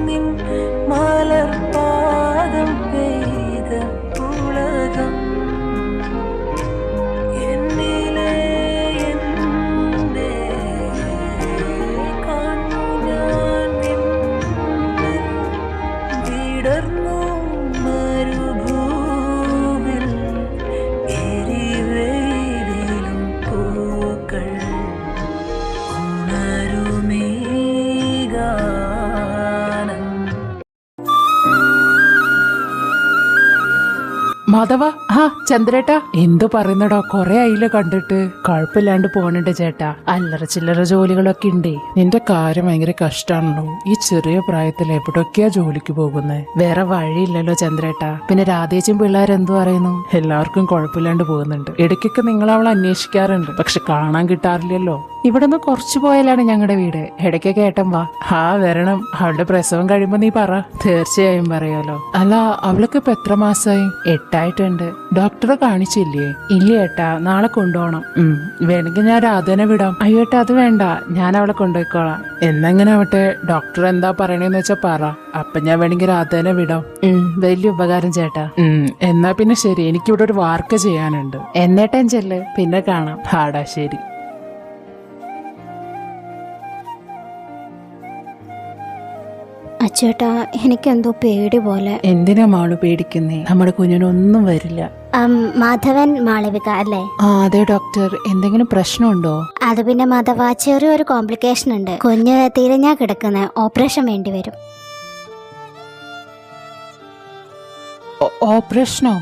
നിൻ മലർപാദം പെയ്ത പുളകം മാധവ. ആ ചന്ദ്രേട്ടാ, എന്തു പറയുന്നടോ? കൊറേ ആയില്ല കണ്ടിട്ട്. കുഴപ്പമില്ലാണ്ട് പോണുണ്ട് ചേട്ടാ. അല്ലറ ചില്ലറ ജോലികളൊക്കെ ഉണ്ടേ. നിന്റെ കാര്യം ഭയങ്കര കഷ്ടാണല്ലോ. ഈ ചെറിയ പ്രായത്തിൽ എവിടൊക്കെയാ ജോലിക്ക് പോകുന്നേ? വേറെ വഴിയില്ലല്ലോ ചന്ദ്രേട്ടാ. പിന്നെ രാധേച്ചും പിള്ളേരെന്തു പറയുന്നു? എല്ലാവർക്കും കുഴപ്പമില്ലാണ്ട് പോകുന്നുണ്ട്. ഇടയ്ക്കൊക്കെ നിങ്ങൾ അവളെ അന്വേഷിക്കാറുണ്ട്, പക്ഷെ കാണാൻ കിട്ടാറില്ലല്ലോ. ഇവിടുന്ന് കുറച്ചു പോയാലാണ് ഞങ്ങളുടെ വീട്. ഇടയ്ക്കൊക്കെ ഏട്ടൻ വാ. ആ വരണം. അവളുടെ പ്രസവം കഴിയുമ്പോ നീ പറ. തീർച്ചയായും പറയാലോ. അല്ല, അവൾക്ക് ഇപ്പൊ എത്ര മാസമായി? 8 ആയിട്ടുണ്ട്. ഡോക്ടറെ കാണിച്ചില്ലേ? ഇല്ല ഏട്ടാ, നാളെ കൊണ്ടുപോകണം. വേണമെങ്കിൽ ഞാൻ രാധനെ വിടാം. അയ്യോ ഏട്ടാ, അത് വേണ്ട, ഞാൻ അവളെ കൊണ്ടുപോയിക്കോളാം. എന്നെങ്ങനെ ആവട്ടെ, ഡോക്ടർ എന്താ പറയണേന്ന് വെച്ചാ പറ. അപ്പൊ ഞാൻ വേണമെങ്കിൽ രാധനെ വിടാം. വലിയ ഉപകാരം ചേട്ടാ. എന്നാ പിന്നെ ശരി, എനിക്കിവിടെ ഒരു വാർക്ക് ചെയ്യാനുണ്ട്. എന്നേട്ടൻ ചെല്ല്, പിന്നെ കാണാം. ഹാടാ, ശരി. അച്ചേട്ടാ, എനിക്കെന്തോ പേടി പോലെ. എന്തിനാ മാളു പേടിക്കുന്നേ? നമ്മുടെ കുഞ്ഞിനൊന്നും വരില്ല. മാധവൻ മാളവിക അല്ലേ? ആ അതെ ഡോക്ടർ. എന്തെങ്കിലും പ്രശ്നമുണ്ടോ? അത് പിന്നെ മാധവ, ചെറിയൊരു കോംപ്ലിക്കേഷൻ ഉണ്ട്. കുഞ്ഞ് തിരഞ്ഞാ കിടക്കുന്ന, ഓപ്പറേഷൻ വേണ്ടി വരും. ഓപ്പറേഷനോ?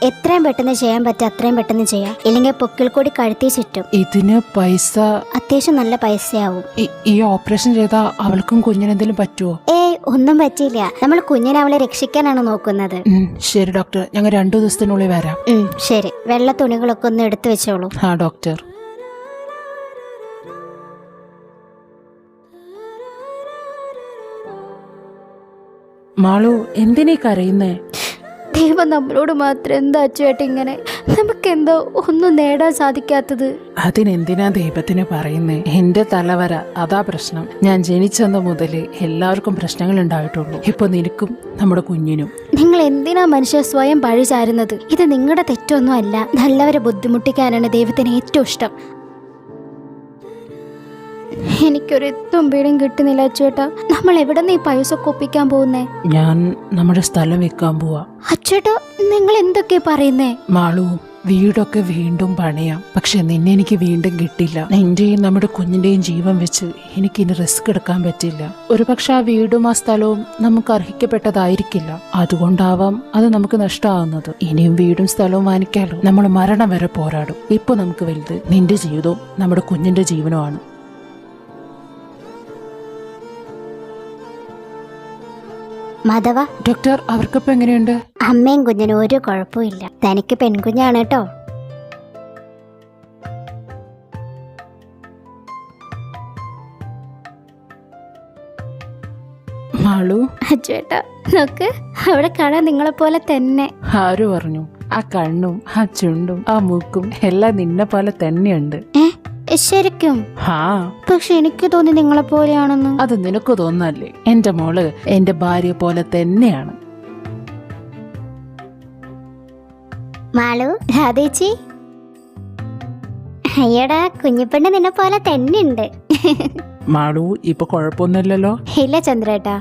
എത്രയും പെട്ടെന്ന് ചെയ്യാൻ പറ്റും അത്രയും പെട്ടെന്ന് ചെയ്യാം, ഇല്ലെങ്കിൽ പൊക്കിൽ കൂടി കഴുത്തി ചുറ്റും. ഇതിന് പൈസ അത്യാവശ്യം നല്ല പൈസയാവും. ഈ ഓപ്പറേഷൻ ചെയ്താൽ അവൾക്കും കുഞ്ഞിനെന്തെങ്കിലും പറ്റുമോ? ഒന്നും പറ്റിയില്ല. നമ്മൾ കുഞ്ഞിനെ അവളെ രക്ഷിക്കാനാണ് നോക്കുന്നത്. ശരി ഡോക്ടർ, ഞങ്ങൾ 2 ദിവസത്തിനുള്ളിൽ വരാം. ശരി, വെള്ള തുണികളൊക്കെ ഒന്ന് എടുത്തു വെച്ചോളൂ. ആ ഡോക്ടർ. മാളു, എന്തിനീ കരയുന്നേ? ദൈവം നമ്മളോട് മാത്രം എന്താ അച്ചുവേട്ട ഇങ്ങനെ? നമുക്കെന്തോ ഒന്നും നേടാൻ സാധിക്കാത്തത്? അതിനെന്തിനാ ദൈവത്തിന് പറയുന്നേ? എന്റെ തലവര അതാ പ്രശ്നം. ഞാൻ ജനിച്ചെന്ന മുതല് എല്ലാവർക്കും പ്രശ്നങ്ങൾ ഉണ്ടായിട്ടുള്ളൂ. ഇപ്പൊ നിനക്കും നമ്മുടെ കുഞ്ഞിനും. നിങ്ങൾ എന്തിനാ മനുഷ്യ സ്വയം പഴിചാരുന്നത്? ഇത് നിങ്ങളുടെ തെറ്റൊന്നും അല്ല. നല്ലവരെ ബുദ്ധിമുട്ടിക്കാനാണ് ദൈവത്തിന് ഏറ്റവും ഇഷ്ടം. എനിക്കൊരു തുമ്പിടും കിട്ടുന്നില്ല അച്ചുവേട്ടാ. നമ്മൾ എവിടെ നിന്ന് ഈ പൈസ ഒപ്പിക്കാൻ പോകുന്നേ? ഞാൻ നമ്മുടെ സ്ഥലം വിൽക്കാൻ പോവാ. അച്ചുവേട്ടാ, നിങ്ങൾ എന്തൊക്കെ പറയുന്നേ? മാളു, വീടൊക്കെ വീണ്ടും പണിയാം, പക്ഷെ നിന്നെ എനിക്ക് വീണ്ടും കിട്ടില്ല. നിന്റെയും നമ്മുടെ കുഞ്ഞിന്റെയും ജീവൻ വെച്ച് എനിക്ക് ഇനി റിസ്ക് എടുക്കാൻ പറ്റില്ല. ഒരു പക്ഷെ ആ വീടും ആ സ്ഥലവും നമുക്ക് അർഹിക്കപ്പെട്ടതായിരിക്കില്ല. അതുകൊണ്ടാവാം അത് നമുക്ക് നഷ്ടമാകുന്നത്. ഇനിയും വീടും സ്ഥലവും വാങ്ങിക്കാലോ. നമ്മൾ മരണം വരെ പോരാടും. ഇപ്പൊ നമുക്ക് വലുത് നിന്റെ ജീവിതവും നമ്മുടെ കുഞ്ഞിന്റെ ജീവനുമാണ്. മാധവ, ഡോക്ടർ, അവർക്കിപ്പോ എങ്ങനെയുണ്ട്? അമ്മയും കുഞ്ഞിനും ഒരു കുഴപ്പമില്ല. തനിക്ക് പെൺകുഞ്ഞാണ് കേട്ടോ. മാളു, അച്ചുവേട്ടാ നോക്ക്, അവിടെ കാണാൻ നിങ്ങളെ പോലെ തന്നെ. ആര് പറഞ്ഞു? ആ കണ്ണും ആ ചുണ്ടും ആ മൂക്കും എല്ലാം നിന്നെ പോലെ തന്നെയുണ്ട്. ശരിക്കും? പക്ഷെ എനിക്ക് തോന്നി നിങ്ങളെ പോലെയാണെന്ന്. അത് നിനക്ക് തോന്നല്ലേ? എന്റെ മോള് എന്റെ ഭാര്യ പോലെ തന്നെയാണ്. മാളു, രാധേച്ചി, അയ്യടാ, കുഞ്ഞിപ്പെണ്ണ് നിന്നെ പോലെ തന്നെയുണ്ട്. മാളു, ഇപ്പൊ കുഴപ്പമൊന്നുമില്ലല്ലോ? ഇല്ല ചന്ദ്രേട്ടാ.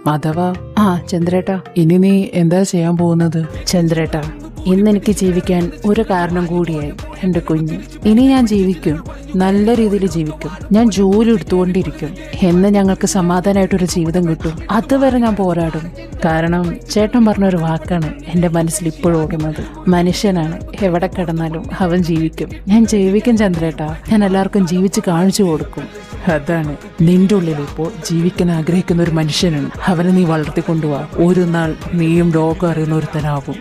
മാധവ, ചന്ദ്രേട്ടാ, ഇനി നീ എന്താ ചെയ്യാൻ പോകുന്നത്? ചന്ദ്രേട്ടാ, ഇന്ന് എനിക്ക് ജീവിക്കാൻ ഒരു കാരണം കൂടിയായി എൻ്റെ കുഞ്ഞ്. ഇനി ഞാൻ ജീവിക്കും, നല്ല രീതിയിൽ ജീവിക്കും. ഞാൻ ജോലി എടുത്തുകൊണ്ടിരിക്കും. എന്ന് ഞങ്ങൾക്ക് സമാധാനമായിട്ടൊരു ജീവിതം കിട്ടും. അതുവരെ ഞാൻ പോരാടും. കാരണം ചേട്ടൻ പറഞ്ഞൊരു വാക്കാണ് എൻ്റെ മനസ്സിൽ ഇപ്പോഴും ഓടുന്നത്. മനുഷ്യനാണ്, എവിടെ കിടന്നാലും അവൻ ജീവിക്കും. ഞാൻ ജീവിക്കും ചന്ദ്രേട്ടാ. ഞാൻ എല്ലാവർക്കും ജീവിച്ച് കാണിച്ചു കൊടുക്കും. അതാണ് നിന്റെ ഉള്ളിൽ ഇപ്പോൾ ജീവിക്കാൻ ആഗ്രഹിക്കുന്ന ഒരു മനുഷ്യനാണ്. അവനെ നീ വളർത്തിക്കൊണ്ടുപോവാ. ഒരു നാൾ നീയും ലോകം അറിയുന്ന ഒരുത്തനാവും.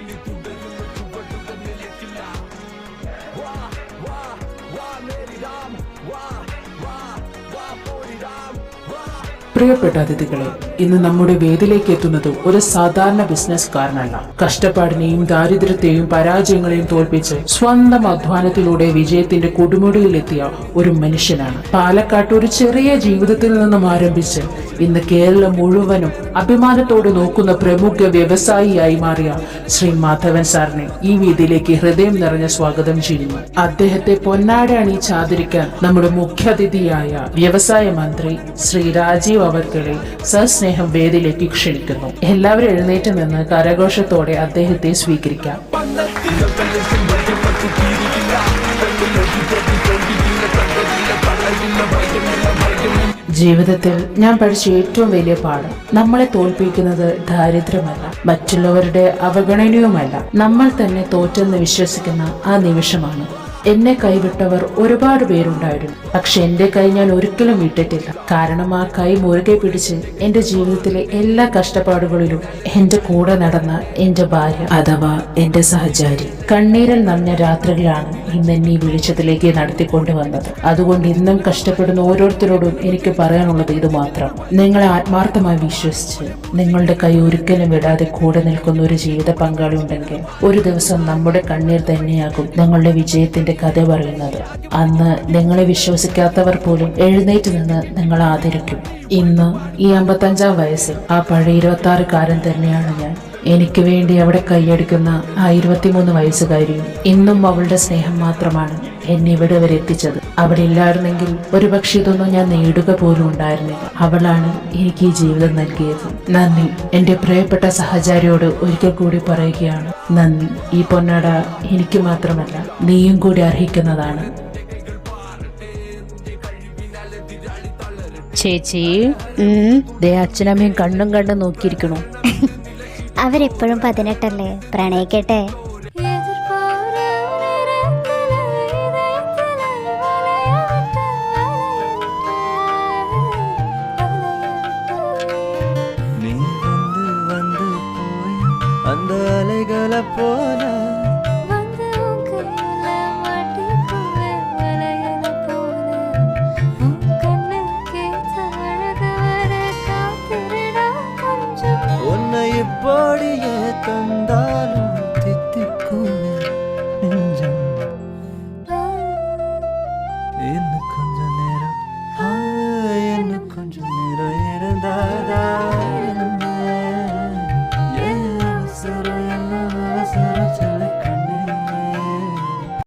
പ്രിയപ്പെട്ട അതിഥികളെ, ഇന്ന് നമ്മുടെ വേദിയിലേക്ക് എത്തുന്നത് ഒരു സാധാരണ ബിസിനസ്സുകാരനല്ല. കഷ്ടപ്പാടിനെയും ദാരിദ്ര്യത്തെയും പരാജയങ്ങളെയും തോൽപ്പിച്ച് സ്വന്തം അധ്വാനത്തിലൂടെ വിജയത്തിന്റെ കൊടുമുടിയിലെത്തിയ ഒരു മനുഷ്യനാണ്. പാലക്കാട്ട് ഒരു ചെറിയ ജീവിതത്തിൽ നിന്നും ആരംഭിച്ച് ഇന്ന് കേരളം മുഴുവനും അഭിമാനത്തോടെ നോക്കുന്ന പ്രമുഖ വ്യവസായിയായി മാറിയ ശ്രീ മാധവൻ സാറിനെ ഈ വേദിയിലേക്ക് ഹൃദയം നിറഞ്ഞ സ്വാഗതം ചെയ്യുന്നു. അദ്ദേഹത്തെ പൊന്നാട അണിയിച്ച് ആദരിക്കാൻ നമ്മുടെ മുഖ്യാതിഥിയായ വ്യവസായ മന്ത്രി ശ്രീ രാജീവ് അവർകളെ സസ്നേഹം വേദിയിലേക്ക് ക്ഷണിക്കുന്നു. എല്ലാവരും എഴുന്നേറ്റ് നിന്ന് കരഘോഷത്തോടെ അദ്ദേഹത്തെ സ്വീകരിക്കാം. ജീവിതത്തിൽ ഞാൻ പഠിച്ച ഏറ്റവും വലിയ പാഠം, നമ്മളെ തോൽപ്പിക്കുന്നത് ദാരിദ്ര്യമല്ല, മറ്റുള്ളവരുടെ അവഗണനയുമല്ല, നമ്മൾ തന്നെ തോറ്റെന്ന് വിശ്വസിക്കുന്ന ആ നിമിഷമാണ്. എന്നെ കൈവിട്ടവർ ഒരുപാട് പേരുണ്ടായിരുന്നു. പക്ഷെ എന്റെ കൈ ഞാൻ ഒരിക്കലും വിട്ടിട്ടില്ല. കാരണം ആ കൈ മുറുകെ പിടിച്ച് എന്റെ ജീവിതത്തിലെ എല്ലാ കഷ്ടപ്പാടുകളിലും എന്റെ കൂടെ നടന്ന എന്റെ ഭാര്യ അഥവാ എന്റെ സഹചാരി. കണ്ണീരിൽ നനഞ്ഞ രാത്രികളാണ് ഇന്ന് എന്നെ ഈ വെളിച്ചത്തിലേക്ക് നടത്തിക്കൊണ്ടുവന്നത്. അതുകൊണ്ട് ഇന്നും കഷ്ടപ്പെടുന്ന ഓരോരുത്തരോടും എനിക്ക് പറയാനുള്ളത് ഇത് മാത്രം: നിങ്ങളെ ആത്മാർത്ഥമായി വിശ്വസിച്ച് നിങ്ങളുടെ കൈ ഒരിക്കലും വിടാതെ കൂടെ നിൽക്കുന്ന ഒരു ജീവിത പങ്കാളി ഉണ്ടെങ്കിൽ ഒരു ദിവസം നമ്മുടെ കണ്ണീർ തന്നെയാകും നിങ്ങളുടെ വിജയത്തിന്റെ കഥ പറയുന്നത്. അന്ന് നിങ്ങളെ വിശ്വസിക്കാത്തവർ പോലും എഴുന്നേറ്റ് നിന്ന് നിങ്ങളെ ആദരിക്കും. ഇന്ന് ഈ 55-ാം വയസ്സിൽ ആ പഴയ 26-കാരൻ തന്നെയാണ് ഞാൻ. എനിക്ക് വേണ്ടി അവിടെ കൈയടിക്കുന്ന ആ 23 വയസ്സുകാരിയും ഇന്നും അവളുടെ സ്നേഹം മാത്രമാണ് എന്നെ ഇവിടെ വരെ എത്തിച്ചത്. അവളില്ലായിരുന്നെങ്കിൽ ഒരുപക്ഷെ ഇതൊന്നും ഞാൻ നേടുക പോലും ഉണ്ടായിരുന്നില്ല. അവളാണ് എനിക്ക് ഈ ജീവിതം നൽകിയത്. നന്ദി. എന്റെ പ്രിയപ്പെട്ട സഹചാരിയോട് ഒരിക്കൽ കൂടി പറയുകയാണ് നന്ദി. ഈ പൊന്നാട എനിക്ക് മാത്രമല്ല, നീയും കൂടി അർഹിക്കുന്നതാണ്. ചേച്ചി, ദേ അച്ഛനമ്മയും കണ്ണും കണ്ടും നോക്കിയിരിക്കണു. അവരെപ്പോഴും 18 പ്രണയിക്കട്ടെ. நீ வந்து வந்து போய் அந்த அலைகளை போல உன்னை இப்படியே தந்தா